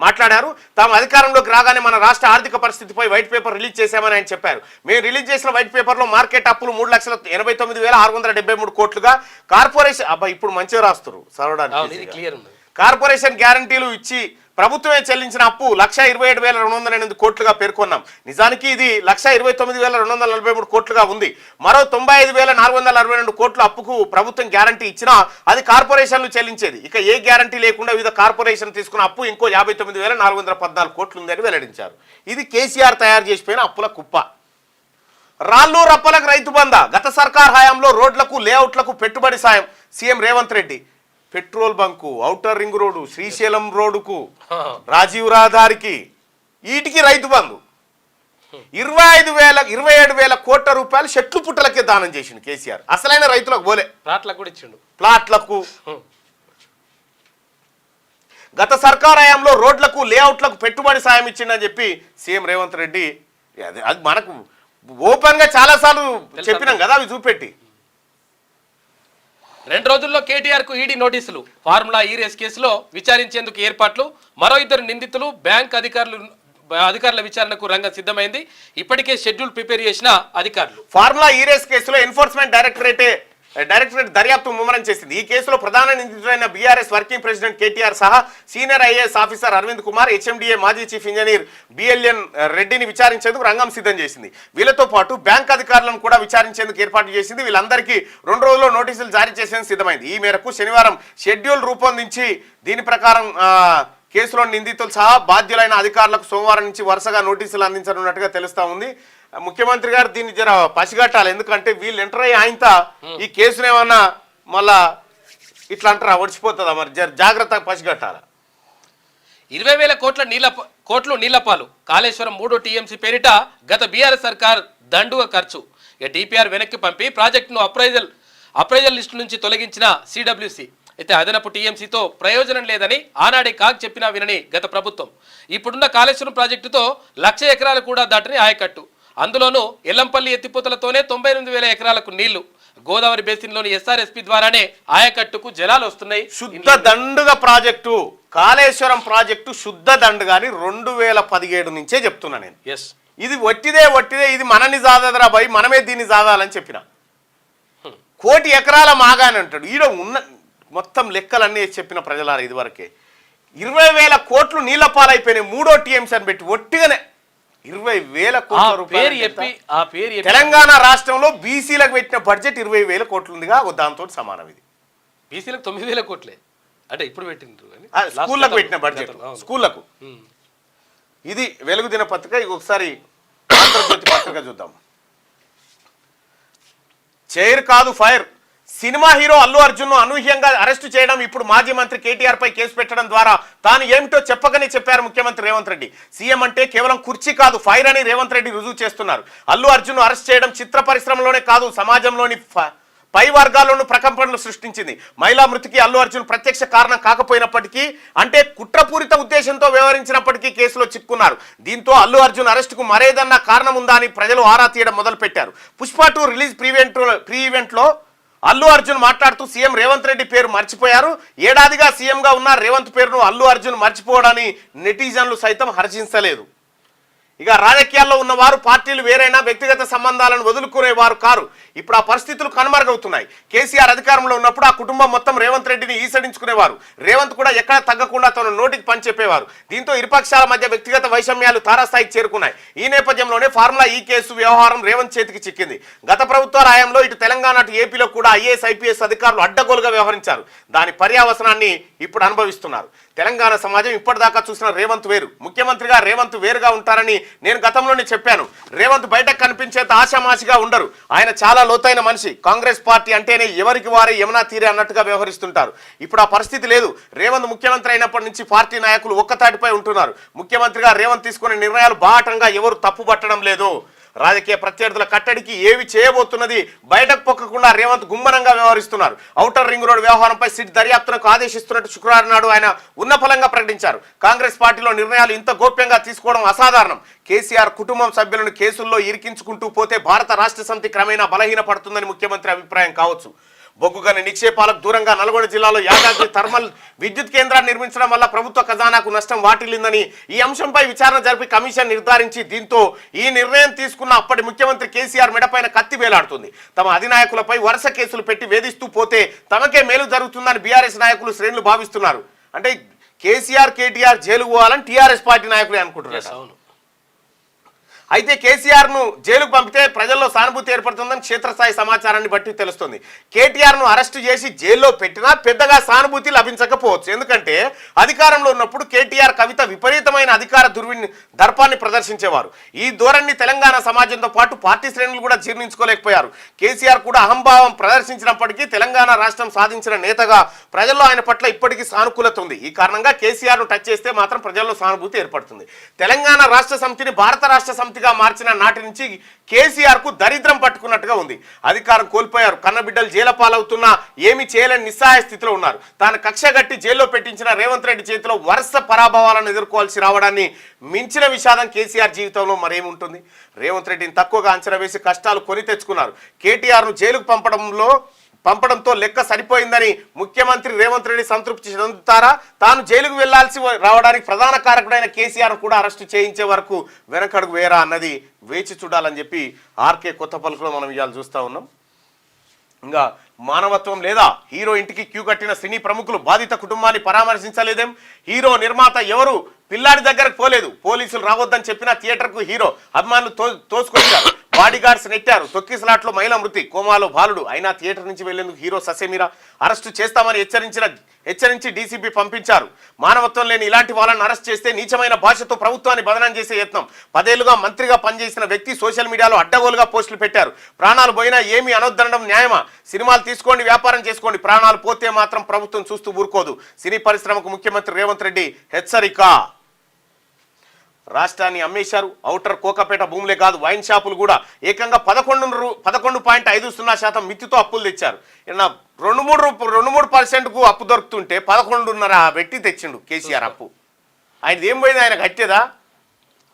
మాట్లాడారు. తాము అధికారంలోకి రాగానే మన రాష్ట్ర ఆర్థిక పరిస్థితిపై వైట్ పేపర్ రిలీజ్ చేశామని ఆయన చెప్పారు. మేము రిలీజ్ చేసిన వైట్ పేపర్లో మార్కెట్ అప్పులు 3,89,673 కోట్లుగా, కార్పొరేషన్ ఇప్పుడు మంచిగా రాస్తారు చదవడానికి, కార్పొరేషన్ గ్యారంటీలు ఇచ్చి ప్రభుత్వమే చెల్లించిన అప్పు 1,27,208 కోట్లుగా పేర్కొన్నాం. నిజానికి ఇది 1,29,243 కోట్లుగా ఉంది. మరో 95,462 కోట్ల అప్పుకు ప్రభుత్వం గ్యారంటీ ఇచ్చినా అది కార్పొరేషన్లు చెల్లించేది. ఇక ఏ గ్యారంటీ లేకుండా వివిధ కార్పొరేషన్ తీసుకున్న అప్పు ఇంకో 59,414 కోట్లు ఉందని వెల్లడించారు. ఇది కేసీఆర్ తయారు చేసిపోయిన అప్పుల కుప్ప. రాళ్ళు రప్పలకు రైతు బంధ. గత సర్కార్ హయాంలో రోడ్లకు లేఅవుట్లకు పెట్టుబడి సాయం. CM Revanth Reddy petrol bunk, outer ring road, Srisailam రోడ్డుకు, రాజీవ్ రహదారికి, వీటికి రైతు బంధు 27,000 కోట్ల రూపాయలు చెట్లు పుట్టలకే దానం చేసిండు కేసీఆర్. అసలైన రైతులకు పోలే,
ప్లాట్లకు కూడా ఇచ్చిండు.
ప్లాట్లకు. గత సర్కార్ హయాంలో రోడ్లకు లేఅవుట్లకు పెట్టుబడి సాయం ఇచ్చిండని చెప్పి సీఎం రేవంత్ రెడ్డి అది మనకు ఓపెన్ గా చాలా సార్లు చెప్పినాం కదా, అవి చూపెట్టి.
2 రోజుల్లో కేటీఆర్ కు ఈడీ నోటీసులు. ఫార్ములా ఈ రేస్ కేసులో విచారించేందుకు ఏర్పాట్లు. మరో 2 నిందితులు, బ్యాంక్ అధికారుల విచారణకు రంగం సిద్ధమైంది. ఇప్పటికే షెడ్యూల్ ప్రిపేర్ చేసిన అధికారులు.
ఫార్ములా ఈ రేస్ కేసులో ఎన్ఫోర్స్మెంట్ డైరెక్టరేట్ దర్యాప్తు ముమ్మరం చేసింది. ఈ కేసులో ప్రధాన నిందితుడైన బీఆర్ఎస్ వర్కింగ్ ప్రెసిడెంట్ కేటీఆర్ సహా senior IAS officer Arvind Kumar, HMDA మాజీ చీఫ్ ఇంజనీర్ బిఎల్ఎన్ రెడ్డిని విచారించేందుకు రంగం సిద్ధం చేసింది. వీళ్ళతో పాటు బ్యాంక్ అధికారులను కూడా విచారించేందుకు ఏర్పాటు చేసింది. వీళ్ళందరికీ 2 రోజుల్లో నోటీసులు జారీ చేసేందుకు సిద్ధమైంది. ఈ మేరకు శనివారం షెడ్యూల్ రూపొందించి దీని ప్రకారం కేసులో నిందితులు సహా బాధ్యులైన అధికారులకు సోమవారం నుంచి వరుసగా నోటీసులు అందించనున్నట్టుగా తెలుస్తా ఉంది. ముఖ్యమంత్రి గారు దీన్ని జర పసిగట్టాలి. ఎందుకంటే వీళ్ళు ఎంటర్ అయ్యి ఆయనతో ఈ కేసును ఏమన్నా మళ్ళా ఇట్లా అంటారా, ఒడిచిపోతుందా, మరి జాగ్రత్తగా పసిగట్టాలి.
20,000 కోట్లు నీళ్లపాలు. కాళేశ్వరం 3 టీఎంసీ పేరిట గత బీఆర్ఎస్ సర్కార్ దండుగ ఖర్చు. డిపిఆర్ వెనక్కి పంపి ప్రాజెక్టును అప్రైజల్ లిస్టు నుంచి తొలగించిన సిడబ్ల్యూసి. అయితే అదనపు టీఎంసీతో ప్రయోజనం లేదని ఆనాడే కాగ్ చెప్పినా వినని గత ప్రభుత్వం. ఇప్పుడున్న కాళేశ్వరం ప్రాజెక్టుతో 1,00,000 ఎకరాలు కూడా దాటని ఆయకట్టు. అందులోనూ ఎల్లంపల్లి ఎత్తిపోతలతోనే 98,000 ఎకరాలకు నీళ్లు. గోదావరి బేసిన్లోని ఎస్ఆర్ఎస్పి ద్వారానే ఆయకట్టుకు జలాలు వస్తున్నాయి.
శుద్ధ దండుగ ప్రాజెక్టు కాళేశ్వరం ప్రాజెక్టు శుద్ధ దండుగాని 2017 నుంచే చెప్తున్నా నేను. ఇది వట్టిదే, ఇది మనని జాదరా భయ్, మనమే దీన్ని జాదాలని చెప్పిన. 1 కోటి ఎకరాల మాగాని అంటాడు. ఈడ ఉన్న మొత్తం లెక్కలన్నీ చెప్పిన ప్రజలారా ఇదివరకే 20,000 కోట్లు నీళ్ల పాలైపోయినాయి. 3వ టీఎంసీ అని పెట్టి ఒట్టిగానే 20,000 కోట్ల రూపాయలు. తెలంగాణ రాష్ట్రంలో బీసీలకు పెట్టిన బడ్జెట్ 20,000 కోట్లు ఉందిగా, దాంతో సమానం. ఇది
బీసీలకు 9,000 కోట్లే అంటే ఇప్పుడు పెట్టిండ్రు,
స్కూళ్ళకు పెట్టిన బడ్జెట్ స్కూళ్లకు. ఇది వెలుగు దిన పత్రిక. ఒకసారి ఆంధ్రజ్యోతి పత్రిక చూద్దాం. చైర్ కాదు fire. Cinema hero Allu Arjun ను అనూహ్యంగా అరెస్టు చేయడం, ఇప్పుడు మాజీ మంత్రి కేటీఆర్ పై కేసు పెట్టడం ద్వారా తాను ఏమిటో చెప్పకనే చెప్పారు ముఖ్యమంత్రి రేవంత్ రెడ్డి. సీఎం అంటే కేవలం కుర్చీ కాదు, ఫైర్ అని రేవంత్ రెడ్డి రుజువు చేస్తున్నారు. అల్లు అర్జున్ ను అరెస్ట్ చేయడం చిత్ర పరిశ్రమలోనే కాదు, సమాజంలోని పై వర్గాల్లోనూ ప్రకంపనలు సృష్టించింది. మహిళా మృతికి అల్లు అర్జున్ ప్రత్యక్ష కారణం కాకపోయినప్పటికీ, అంటే కుట్రపూరిత ఉద్దేశంతో వ్యవహరించినప్పటికీ కేసులో చిక్కున్నారు. దీంతో అల్లు అర్జున్ అరెస్టుకు మరేదన్నా కారణం ఉందా అని ప్రజలు ఆరా తీయడం మొదలు పెట్టారు. పుష్ప 2 రిలీజ్ ప్రీ ఈవెంట్లో అల్లు అర్జున్ మాట్లాడుతూ సీఎం రేవంత్ రెడ్డి పేరు మర్చిపోయారు. ఏడాదిగా సీఎంగా ఉన్న రేవంత్ పేరును అల్లు అర్జున్ మర్చిపోవడాన్ని నెటిజన్లు సైతం హర్షించలేదు. ఇక రాజకీయాల్లో ఉన్నవారు పార్టీలు వేరైనా వ్యక్తిగత సంబంధాలను వదులుకునేవారు కారు. ఇప్పుడు ఆ పరిస్థితులు కనుమరుగవుతున్నాయి. కేసీఆర్ అధికారంలో ఉన్నప్పుడు ఆ కుటుంబం మొత్తం రేవంత్ రెడ్డిని ఈసడించుకునేవారు. రేవంత్ కూడా ఎక్కడ తగ్గకుండా తన నోటికి పని చెప్పేవారు. దీంతో ఇరుపక్షాల మధ్య వ్యక్తిగత వైషమ్యాలు తారాస్థాయికి చేరుకున్నాయి. ఈ నేపథ్యంలోనే ఫార్ములా ఈ కేసు వ్యవహారం రేవంత్ చేతికి చిక్కింది. గత ప్రభుత్వ హయాంలో ఇటు తెలంగాణ అటు ఏపీలో కూడా ఐఏఎస్ ఐపీఎస్ అధికారులు అడ్డగోలుగా వ్యవహరించారు. దాని పర్యావసనాన్ని ఇప్పుడు అనుభవిస్తున్నారు. తెలంగాణ సమాజం ఇప్పటిదాకా చూసిన రేవంత్ వేరు. ముఖ్యమంత్రిగా రేవంత్ వేరుగా ఉంటారని నేను గతంలోనే చెప్పాను. రేవంత్ బయటకు కనిపించేంత ఆశామాషిగా ఉండరు. ఆయన చాలా లోతైన మనిషి. కాంగ్రెస్ పార్టీ అంటేనే ఎవరికి వారే యమునా తీరే అన్నట్టుగా వ్యవహరిస్తుంటారు. ఇప్పుడు ఆ పరిస్థితి లేదు. రేవంత్ ముఖ్యమంత్రి అయినప్పటి నుంచి పార్టీ నాయకులు ఒక్కతాటిపై ఉంటున్నారు. ముఖ్యమంత్రిగా రేవంత్ తీసుకునే నిర్ణయాలు బాహటంగా ఎవరు తప్పుపట్టడం లేదు. రాజకీయ ప్రత్యర్థుల కట్టడికి ఏవి చేయబోతున్నది బయటకు పొక్కకుండా రేవంత్ గుమ్మనంగా వ్యవహరిస్తున్నారు. ఔటర్ రింగ్ రోడ్ వ్యవహారంపై సిట్ దర్యాప్తునకు ఆదేశిస్తున్నట్టు శుక్రవారం నాడు ఆయన ఉన్నఫలంగా ప్రకటించారు. కాంగ్రెస్ పార్టీలో నిర్ణయాలు ఇంత గోప్యంగా తీసుకోవడం అసాధారణం. కేసీఆర్ కుటుంబం సభ్యులను కేసుల్లో ఇరికించుకుంటూ పోతే భారత రాష్ట్ర సమితి క్రమేణా బలహీనపడుతుందని ముఖ్యమంత్రి అభిప్రాయం కావచ్చు. బొగ్గుగని నిక్షేపాలకు దూరంగా నల్గొండ జిల్లాలో యాదాద్రి థర్మల్ విద్యుత్ కేంద్రాన్ని నిర్మించడం వల్ల ప్రభుత్వ ఖజానాకు నష్టం వాటిల్లిందని ఈ అంశంపై విచారణ జరిపి కమిషన్ నిర్ధారించి దీంతో ఈ నిర్ణయం తీసుకున్న అప్పటి ముఖ్యమంత్రి కేసీఆర్ మెడపైన కత్తి వేలాడుతుంది. తమ అధినాయకులపై వరుస కేసులు పెట్టి వేధిస్తూ పోతే తమకే మేలు జరుగుతుందని బీఆర్ఎస్ నాయకులు శ్రేణులు భావిస్తున్నారు. అంటే కేసీఆర్ కేటీఆర్ జైలుకు పోవాలని టీఆర్ఎస్ పార్టీ నాయకులు అనుకుంటున్నారు. అయితే కేసీఆర్ను జైలుకు పంపితే ప్రజల్లో సానుభూతి ఏర్పడుతుందని క్షేత్రస్థాయి సమాచారాన్ని బట్టి తెలుస్తుంది. కేటీఆర్ను అరెస్టు చేసి జైల్లో పెట్టినా పెద్దగా సానుభూతి లభించకపోవచ్చు. ఎందుకంటే అధికారంలో ఉన్నప్పుడు కేటీఆర్ కవిత విపరీతమైన అధికార దర్పాన్ని ప్రదర్శించేవారు. ఈ ధోరణిని తెలంగాణ సమాజంతో పాటు పార్టీ శ్రేణులు కూడా జీర్ణించుకోలేకపోయారు. కేసీఆర్ కూడా అహంభావం ప్రదర్శించినప్పటికీ తెలంగాణ రాష్ట్రం సాధించిన నేతగా ప్రజల్లో ఆయన పట్ల ఇప్పటికీ సానుకూలత ఉంది. ఈ కారణంగా కేసీఆర్ను టచ్ చేస్తే మాత్రం ప్రజల్లో సానుభూతి ఏర్పడుతుంది. తెలంగాణ రాష్ట్ర సమితిని భారత రాష్ట్ర సమితి మార్చిన నాటి నుంచి కేసీఆర్ కు దరిద్రం పట్టుకున్నట్టుగా ఉంది. అధికారం కోల్పోయారు. కన్నబిడ్డలు జైలు పాలవుతున్నా ఏమీ చేయలేని నిస్సహాయ స్థితిలో ఉన్నారు. తాను కక్షగట్టి జైల్లో పెట్టించిన రేవంత్ రెడ్డి చేతిలో వరుస పరాభవాలను ఎదుర్కోవాల్సి రావడాన్ని మించిన విషాదం కేసీఆర్ జీవితంలో మరేముంటుంది. రేవంత్ రెడ్డిని తక్కువగా అంచనా వేసి కష్టాలు కొని తెచ్చుకున్నారు. కేటీఆర్ను జైలుకు పంపడంతో లెక్క సరిపోయిందని ముఖ్యమంత్రి రేవంత్ రెడ్డి సంతృప్తి చెందుతారా? తాను జైలుకు వెళ్లాల్సి రావడానికి ప్రధాన కారకుడైన కేసీఆర్ కూడా అరెస్టు చేయించే వరకు వెనకడుగు వేరా అన్నది వేచి చూడాలని చెప్పి ఆర్కే కొత్త పలుకులో మనం ఇవాళ చూస్తూ ఉన్నాం. ఇంకా మానవత్వం లేదా? హీరో ఇంటికి క్యూ కట్టిన సినీ ప్రముఖులు బాధిత కుటుంబాన్ని పరామర్శించలేదేం? హీరో నిర్మాత ఎవరు పిల్లాడి దగ్గరకు పోలేదు. పోలీసులు రావద్దని చెప్పిన థియేటర్కు హీరో అభిమానులు తోసుకొచ్చారు. Body guards నెట్టారు. తొక్కిసలాట్లో మహిళ మృతి, కోమాలో బాలుడు. అయినా థియేటర్ నుంచి వెళ్లేందుకు హీరో ససేమిరా. అరెస్టు చేస్తామని హెచ్చరించి డీసీపీ పంపించారు. మానవత్వం లేని ఇలాంటి వాళ్ళని అరెస్ట్ చేస్తే నీచమైన భాషతో ప్రభుత్వాన్ని బదనాం చేసే యత్నం. 10 ఏళ్లుగా మంత్రిగా పనిచేసిన వ్యక్తి సోషల్ మీడియాలో అడ్డగోలుగా పోస్టులు పెట్టారు. ప్రాణాలు పోయినా ఏమీ అనొద్దనడం న్యాయమా? సినిమాలు తీసుకోండి, వ్యాపారం చేసుకోండి, ప్రాణాలు పోతే మాత్రం ప్రభుత్వం చూస్తూ ఊరుకోదు. సినీ పరిశ్రమకు ముఖ్యమంత్రి రేవంత్ రెడ్డి హెచ్చరిక. రాష్ట్రాన్ని అమ్మేశారు. ఔటర్ కోకపేట భూములే కాదు, వైన్ షాపులు కూడా ఏకంగా 11.50% మిత్తితో అప్పులు తెచ్చారు. 2-3% అప్పు దొరుకుతుంటే 11.5 పెట్టి తెచ్చిండు కేసీఆర్ అప్పు. ఆయన ఏం పోయింది? ఆయన కట్టేదా?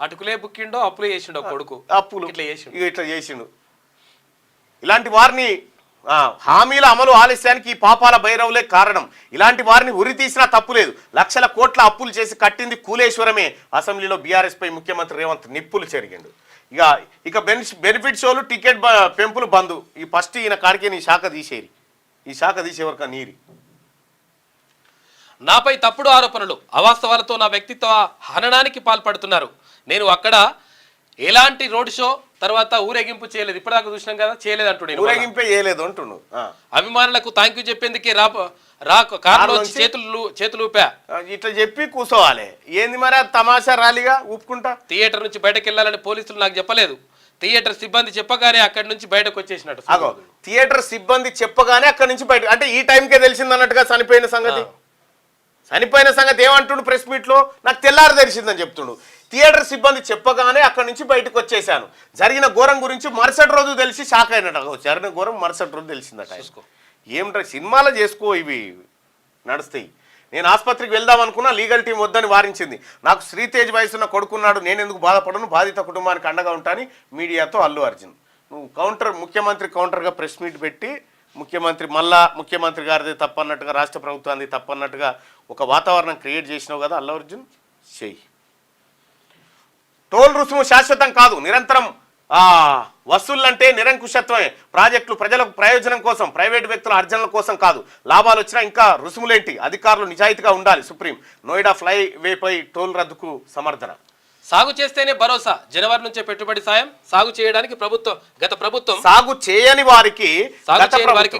అటుకులే బుక్కిండో అప్పులే చేసిండో కొడుకు.
అప్పులు ఇట్లా చేసిండు. ఇలాంటి వారిని హామీల అమలు ఆలస్యానికి ఈ పాపాల భైరవులే కారణం. ఇలాంటి వారిని ఉరి తీసినా తప్పులేదు. లక్షల కోట్ల అప్పులు చేసి కట్టింది కూలేశ్వరమే. అసెంబ్లీలో బీఆర్ఎస్ పై ముఖ్యమంత్రి రేవంత్ నిప్పులు చెరిగిండు. ఇక బెనిఫిట్ షోలు, టికెట్ పెంపులు బంధు. ఈ ఫస్ట్ ఈయన కాడికే నీ శాఖ తీసేరి. ఈ శాఖ తీసేవరక నీరి.
నాపై తప్పుడు ఆరోపణలు, అవాస్తవాలతో నా వ్యక్తిత్వ హననానికి పాల్పడుతున్నారు. నేను అక్కడ ఎలాంటి రోడ్ షో తర్వాత ఊరేగింపు చేయలేదు. ఇప్పటిదాకా చూసినాం కదా, చేయలేదు అంటున్నాడు.
ఊరేగింపే చేయలేదు అంటున్నాడు.
అభిమానులకు థ్యాంక్ యూ చెప్పేందుకే కారులో చేతులు ఊపా.
ఇట్లా చెప్పి కూర్చోవాలి. ఏంది మరి తమాషా ర్యాలీగా ఊపుకుంటా?
థియేటర్ నుంచి బయటకు వెళ్ళాలని పోలీసులు నాకు చెప్పలేదు. థియేటర్ సిబ్బంది చెప్పగానే అక్కడి నుంచి బయటకు వచ్చేసినట్టు.
థియేటర్ సిబ్బంది చెప్పగానే అక్కడి నుంచి బయట, అంటే ఈ టైంకే తెలిసింది అన్నట్టుగా చనిపోయిన సంగతి ఏమంటుండు ప్రెస్ మీట్ లో? నాకు తెల్లారు తెలిసిందని చెప్తుండు. థియేటర్ సిబ్బంది చెప్పగానే అక్కడి నుంచి బయటకు వచ్చేసాను. జరిగిన ఘోరం గురించి మరుసటి రోజు తెలిసి షాక్ అయినట్టు. జరిగిన ఘోరం మరుసటి రోజు తెలిసిందట. ఏమిటో సినిమాలో చేసుకో, ఇవి నడుస్తాయి. నేను ఆసుపత్రికి వెళ్దాం అనుకున్నా, లీగల్ టీం వద్దని వారించింది. నాకు శ్రీతేజ్ వయసున్న కొడుకున్నాడు, నేను ఎందుకు బాధపడను, బాధిత కుటుంబానికి అండగా ఉంటాను మీడియాతో అల్లు అర్జున్. నువ్వు ముఖ్యమంత్రి కౌంటర్గా ప్రెస్ మీట్ పెట్టి ముఖ్యమంత్రి గారిది తప్పన్నట్టుగా, రాష్ట్ర ప్రభుత్వాన్ని తప్పన్నట్టుగా ఒక వాతావరణం క్రియేట్ చేసినావు కదా అల్లు అర్జున్. చెయ్యి. టోల్ రుసుము శాశ్వతం కాదు, నిరంతరం వసూళ్లంటే నిరంకుశత్వమే. ప్రాజెక్టులు ప్రజలకు ప్రయోజనం కోసం, ప్రైవేటు వ్యక్తుల అర్జనల కోసం కాదు. లాభాలు వచ్చినా ఇంకా రుసుములేంటి? అధికారులు నిజాయితీగా ఉండాలి. సుప్రీం. నోయిడా ఫ్లైవేపై టోల్ రద్దుకు సమర్థన.
సాగు చేస్తేనే భరోసా. జనవరి నుంచే పెట్టుబడి సాయం. సాగు చేయడానికి గత ప్రభుత్వం
సాగు చేయని వారికి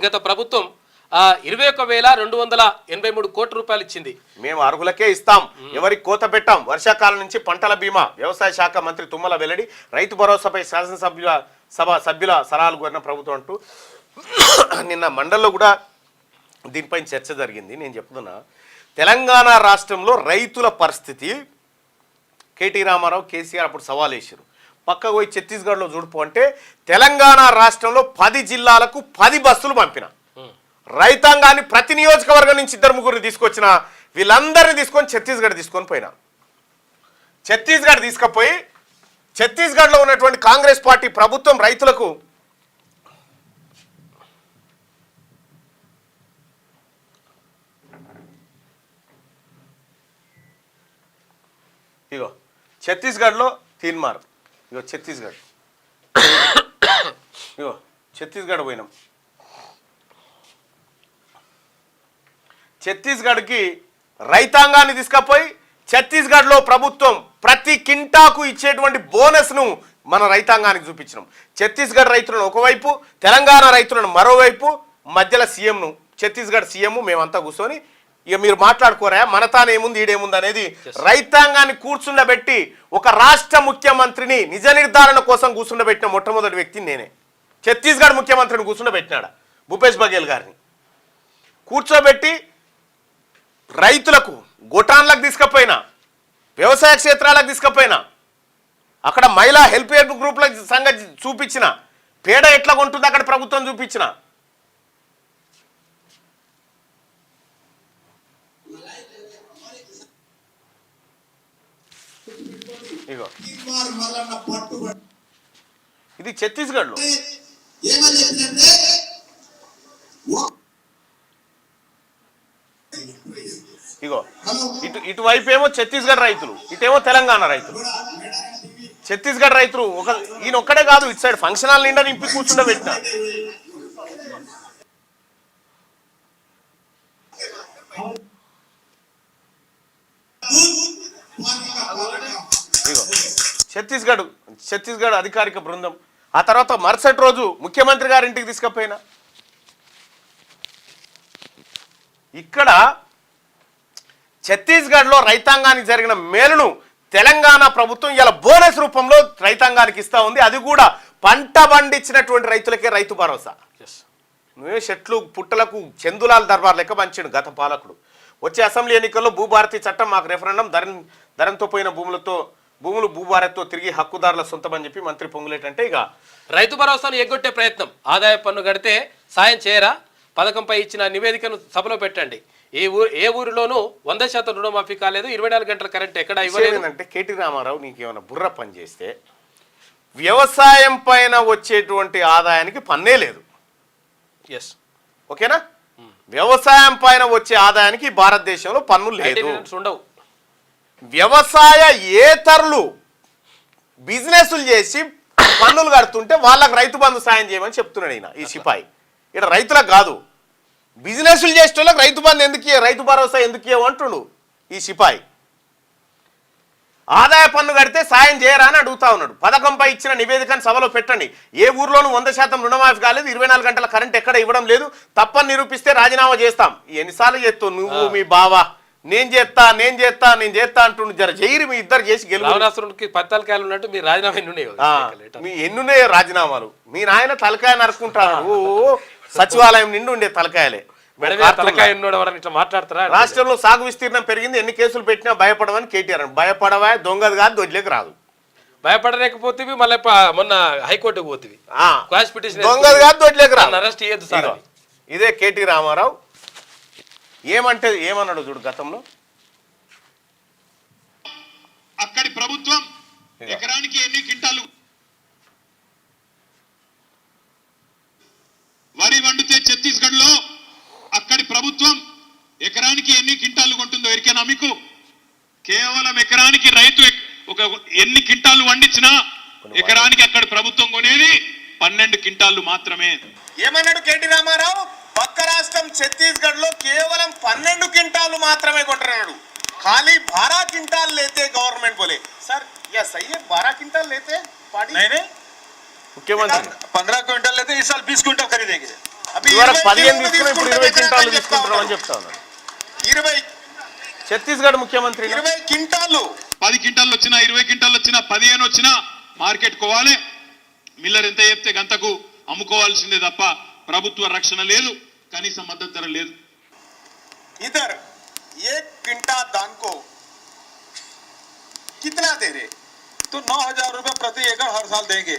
గత ప్రభుత్వం 21,283 కోట్ల రూపాయలు ఇచ్చింది.
మేము అర్హులకే ఇస్తాం, ఎవరికి కోత పెట్టాం. వర్షాకాలం నుంచి పంటల బీమా. వ్యవసాయ శాఖ మంత్రి తుమ్మల వెల్లడి. రైతు భరోసాపై సభ్యుల సలహాలు కోరిన ప్రభుత్వం అంటూ నిన్న మండలిలో కూడా దీనిపై చర్చ జరిగింది. నేను చెప్తున్నా, తెలంగాణ రాష్ట్రంలో రైతుల పరిస్థితి కేటీ రామారావు, కేసీఆర్ అప్పుడు సవాల్ వేసారు. పక్కకు పోయి ఛత్తీస్గఢ్లో చూడుపు అంటే తెలంగాణ రాష్ట్రంలో 10 జిల్లాలకు 10 బస్సులు పంపిన. రైతాంగాన్ని ప్రతి నియోజకవర్గం నుంచి 2-3 తీసుకొచ్చిన. వీళ్ళందరినీ తీసుకొని ఛత్తీస్గఢ్ తీసుకొని పోయినా. ఛత్తీస్గఢ్ తీసుకుపోయి ఛత్తీస్గఢ్లో ఉన్నటువంటి కాంగ్రెస్ పార్టీ ప్రభుత్వం రైతులకు ఇగో ఛత్తీస్గఢ్లో తీన్మార్, ఇగో ఛత్తీస్గఢ్, ఇగో ఛత్తీస్గఢ్ పోయినాం. ఛత్తీస్గఢ్కి రైతాంగాన్ని తీసుకపోయి ఛత్తీస్గఢ్లో ప్రభుత్వం ప్రతి కింటాకు ఇచ్చేటువంటి బోనస్ను మన రైతాంగానికి చూపించినాం. ఛత్తీస్గఢ్ రైతులను ఒకవైపు, తెలంగాణ రైతులను మరోవైపు, మధ్యలో సీఎంను, ఛత్తీస్గఢ్ సీఎం మేమంతా కూర్చొని ఇక మీరు మాట్లాడుకోరా మన తానేముంది ఈడేముంది అనేది రైతాంగాన్ని కూర్చుండబెట్టి ఒక రాష్ట్ర ముఖ్యమంత్రిని నిజ నిర్ధారణ కోసం కూర్చుండబెట్టిన మొట్టమొదటి వ్యక్తిని నేనే. ఛత్తీస్గఢ్ ముఖ్యమంత్రిని కూర్చుండబెట్టినాడు భూపేష్ బఘేల్ గారిని. కూర్చోబెట్టి రైతులకు గోటాన్లకు తీసుకపోయినా, వ్యవసాయ క్షేత్రాలకు తీసుకపోయినా, అక్కడ మహిళా హెల్ప్ గ్రూప్ల సంగతి చూపించిన, పేడ ఎట్లా కొంటుంది అక్కడ ప్రభుత్వం చూపించిన. ఇగో ఇది ఛత్తీస్గఢ్లో. ఇగో ఇటువైపు ఏమో ఛత్తీస్గఢ్ రైతులు, ఇటేమో తెలంగాణ రైతులు. ఛత్తీస్గఢ్ రైతులు ఈయన ఒక్కడే కాదు, ఇటు సైడ్ ఫంక్షన్ హాల్ నిండా నింపి కూర్చుండబెట్టిన. ఇగో ఛత్తీస్గఢ్ అధికారిక బృందం. ఆ తర్వాత మరుసటి రోజు ముఖ్యమంత్రి గారింటికి తీసుకపోయినా. ఇక్కడ ఛత్తీస్గఢ్లో రైతాంగానికి జరిగిన మేలును తెలంగాణ ప్రభుత్వం ఇలా బోనస్ రూపంలో రైతాంగానికి ఇస్తా ఉంది. అది కూడా పంట పండించినటువంటి రైతులకే రైతు భరోసా. నువ్వే చెట్లు పుట్టలకు చందులాల దర్బార్ లెక్క పంచాడు గత పాలకుడు. వచ్చే అసెంబ్లీ ఎన్నికల్లో భూభారతి చట్టం మాకు రెఫరెండం, ధరణితో పోయిన భూములు భూభారత్తో తిరిగి హక్కుదారుల సొంతమని చెప్పి మంత్రి పొంగులేటి అంటే ఇక
రైతు భరోసాను ఎగ్గొట్టే ప్రయత్నం. ఆదాయ పన్ను కడితే సాయం చేయరా? పథకంపై ఇచ్చిన నివేదికను సభలో పెట్టండి. ఏ ఊరిలోనూ 100% రుణమాఫీ కాలేదు, 24 గంటల కరెంట్ ఎక్కడ ఇవ్వలేదు
అంటే కేటీ రామారావు నీకేమైనా బుర్ర పని చేస్తే వ్యవసాయం పైన వచ్చేటువంటి ఆదాయానికి పన్నే లేదు.
ఎస్,
ఓకేనా? వ్యవసాయం పైన వచ్చే ఆదాయానికి భారతదేశంలో పన్నులు లేదు,
ఉండవు.
వ్యవసాయ ఏతరులు బిజినెస్లు చేసి పన్నులు కడుతుంటే వాళ్ళకి రైతు బంధు సాయం చేయమని చెప్తున్నాడు ఈయన, ఈ సిపాయి. ఇక్కడ రైతులకు కాదు, బిజినెస్లు చేసే వాళ్ళకి రైతు బంధు ఎందుకు, రైతు భరోసా ఎందుకు అంటుండు ఈ సిపాయి. ఆదాయ పన్ను కడితే సాయం చేయరా అని అడుగుతా ఉన్నాడు. పథకంపై ఇచ్చిన నివేదికను సభలో పెట్టండి. ఏ ఊర్లోనూ 100% రుణమాఫీ కాలేదు, 24 గంటల కరెంట్ ఎక్కడ ఇవ్వడం లేదు, తప్పని నిరూపిస్తే రాజీనామా చేస్తాం. ఎన్నిసార్లు చేస్తావు నువ్వు మీ బావా? నేను చేస్తా అంటుండు. జర జైరు మీ ఇద్దరు చేసి
గెలుపుకి 10 తలకాయలు ఉన్నట్టు మీరు రాజీనామా
మీ ఎన్నున్నాయో రాజీనామాలు. మీ నాయన తలకాయ నరుకుంటాడు, సచివాలయం నిండి ఉండే తలకాయలే.
మాట్లాడతారా?
రాష్ట్రంలో సాగు విస్తీర్ణం పెరిగింది, ఎన్ని కేసులు పెట్టినా భయపడవని కేటీఆర్. భయపడవా, దొంగది కాదు, దొడ్లేకి రాదు.
భయపడలేకపోతే మళ్ళీ మొన్న హైకోర్టుకు పోతుంది,
దొంగది కాదు, దొడ్లేకి రాదు,
అరెస్ట్ చేయొద్దు సార్.
ఇదే కేటీ రామారావు ఏమన్నాడు చూడు గతంలో.
అక్కడి ప్రభుత్వం ఎకరానికి ఎన్ని క్వింటాలు వరి వండితే ఛత్తీస్గఢ్ లో అక్కడి ప్రభుత్వం ఎకరానికి ఎన్ని క్వింటాలు కొంటుందో ఎరికేనా మీకు? కేవలం ఎకరానికి రైతు ఒక ఎన్ని క్వింటాలు వండించినా ఎకరానికి అక్కడ ప్రభుత్వం కొనేది 12 క్వింటాలు మాత్రమే.
ఏమన్నాడు కేటీ రామారావు? పక్క రాష్ట్రం ఛత్తీస్గఢ్ లో కేవలం 12 క్వింటాలు మాత్రమే కొంటున్నాడు. ఖాళీ 12 क्विंटल लेते गवर्नमेंट बोले. सर यह सही है? 12 क्विंटल लेते नहीं मुख्यमंत्री 15 क्विंटल लेते, इस साल 20 क्विंटल खरीदेंगे. अभी 15 ఇప్పుడు 20 క్వింటాలు తీసుకుంటారని చెప్తా ఉన్నారు. 20 ఛత్తీస్గఢ్ ముఖ్యమంత్రి 20 క్వింటాలు,
10 క్వింటాలు వచ్చినా 20 క్వింటాలు వచ్చినా 15 వచ్చినా మార్కెట్ కోవాలి. మిల్లర్ ఎంత చెప్తే గంతకు అమ్ముకోవాల్సిందే తప్ప ప్రభుత్వ రక్షణ లేదు, కనీస మద్దతు ధర లేదు.
इधर 1 क्विंटल धान को कितना दे रहे? तो 9,000 रुपए प्रति एकड़ हर साल देंगे,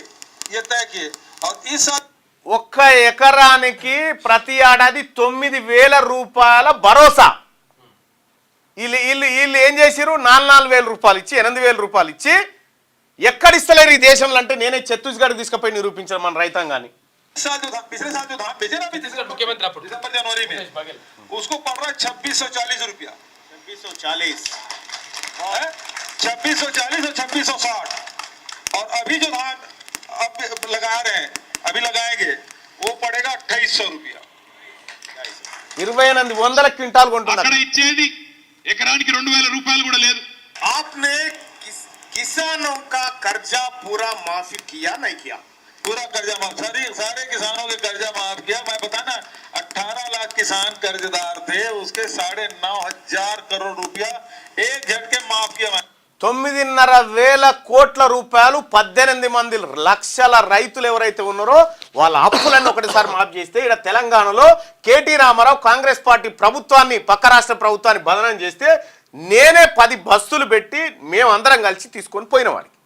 ये तय किए. और इस साल ఒక్క ఎకరానికి ప్రతి ఏడాది 9,000 రూపాయల భరోసా. వీళ్ళు ఏం చేసిరు? 4,000 రూపాయలు ఇచ్చి 8,000 రూపాయలు ఇచ్చి ఎక్కడిస్తలేరు ఈ దేశంలో అంటే నేనే ఛత్తీస్గఢ్ తీసుకుపోయి నిరూపించాను మన రైతాంగాన్ని.
पिछले साल जो धान बेचे ना
मुख्यमंत्री
दिसंबर जनवरी में उसको पड़ रहा है 2640 रुपया.
2640
2640 और 2660 और अभी जो धान अब लगा रहे हैं अभी लगाएंगे वो पड़ेगा 2800 रुपया
2800 క్వింటాల్ కొంటున్నారు
అక్కడ ఇచ్చేది ఎకరానికి 2000 రూపాయలు కూడా లేదు.
आपने किसानों का कर्जा पूरा माफी किया नहीं किया?
पूरा कर्जा माफ सारे किसानों के कर्जा माफ किया. मैं बताना 18 लाख किसान कर्जदार थे उसके 9,500 करोड़ रुपया एक झटके माफ किया.
9,500 కోట్ల రూపాయలు 18 మంది లక్షల రైతులు ఎవరైతే ఉన్నారో వాళ్ళ అప్పులన్నీ ఒకటిసారి మాఫ్ చేస్తే ఇక్కడ తెలంగాణలో కేటీ రామారావు కాంగ్రెస్ పార్టీ ప్రభుత్వాన్ని పక్క రాష్ట్ర ప్రభుత్వాన్ని బదనం చేస్తే నేనే 10 బస్సులు పెట్టి మేమందరం కలిసి తీసుకొని పోయిన వాడికి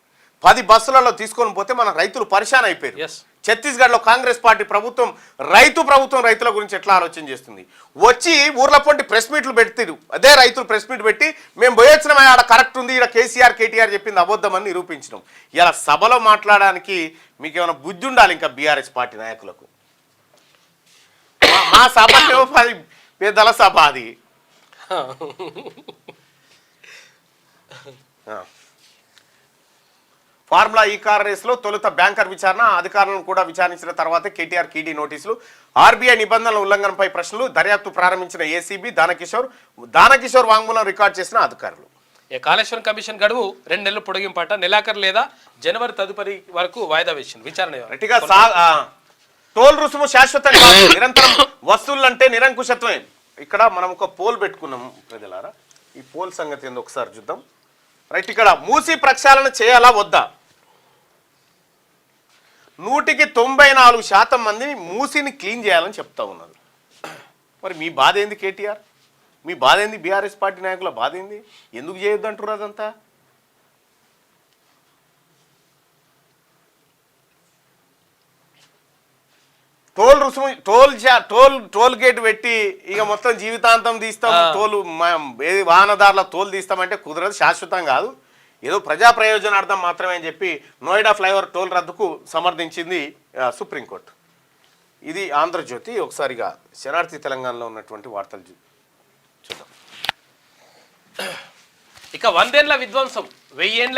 10 బస్సులలో తీసుకొని పోతే మన రైతులు పరిశాన్ అయిపోయారు. ఛత్తీస్గఢ్లో కాంగ్రెస్ పార్టీ ప్రభుత్వం రైతుల గురించి ఎట్లా ఆలోచన చేస్తుంది? వచ్చి ఊర్ల పొంటి ప్రెస్ మీట్లు పెడతారు, అదే రైతులు ప్రెస్ మీట్ పెట్టి మేము పోయొచ్చినాం ఆడ కరెక్ట్ ఉంది, ఇక్కడ కేటీఆర్ చెప్పింది అబద్ధమని నిరూపించినాం. ఇలా సభలో మాట్లాడడానికి మీకు ఏమైనా బుద్ధి ఉండాలి ఇంకా బీఆర్ఎస్ పార్టీ నాయకులకు. మా సభ పెద్దల సభ అది. ఫార్ములా ఈ కార్ రేసులో తొలుత బ్యాంకర్ విచారణ, అధికారులను కూడా విచారించిన తర్వాత కేటీఆర్ కీడీ నోటీసులు, ఆర్బీఐ నిబంధనల ఉల్లంఘనపై ప్రశ్నలు, దర్యాప్తు ప్రారంభించిన ఏసీబీ, దానకిషోర్ వాంగ్మూలం రికార్డు చేసిన అధికారులు.
కాళేశ్వరం కమిషన్ గడువు 2 నెలలు పొడిగింపట, నెలాఖరు లేదా జనవరి తదుపరి వరకు వాయిదా వేసింది విచారణ.
టోల్ రుసుము శాశ్వతం కాదు, నిరంతరం వసూళ్లంటే నిరంకుశత్వమే. ఇక్కడ మనం ఒక పోల్ పెట్టుకున్నాం ప్రజలారా, ఈ పోల్ సంగతి ఏందో ఒకసారి చూద్దాం. రైట్, ఇక్కడ మూసి ప్రక్షాళన చేయాలా వద్దా? 194% మందిని మూసిని క్లీన్ చేయాలని చెప్తా ఉన్నారు. మరి మీ బాధ ఏంది కేటీఆర్? మీ బాధ ఏంది? బీఆర్ఎస్ పార్టీ నాయకుల బాధ ఏంది? ఎందుకు చేయొద్దు అంటారు అదంతా? టోల్ రుసుము టోల్ గేట్ పెట్టి ఇక మొత్తం జీవితాంతం తీస్తాం, టోలు వాహనదారుల టోల్ తీస్తామంటే కుదరదు, శాశ్వతం కాదు, ఏదో ప్రజా ప్రయోజనార్థం మాత్రమే అని చెప్పి నోయిడా ఫ్లైఓవర్ టోల్ రద్దుకు సమర్థించింది సుప్రీంకోర్టు. ఇది ఆంధ్రజ్యోతి. ఒకసారిగా శనార్థి తెలంగాణలో ఉన్నటువంటి వార్తలు చూద్దాం.
ఇక 100 ఏళ్ల విధ్వంసం 1000 ఏళ్ల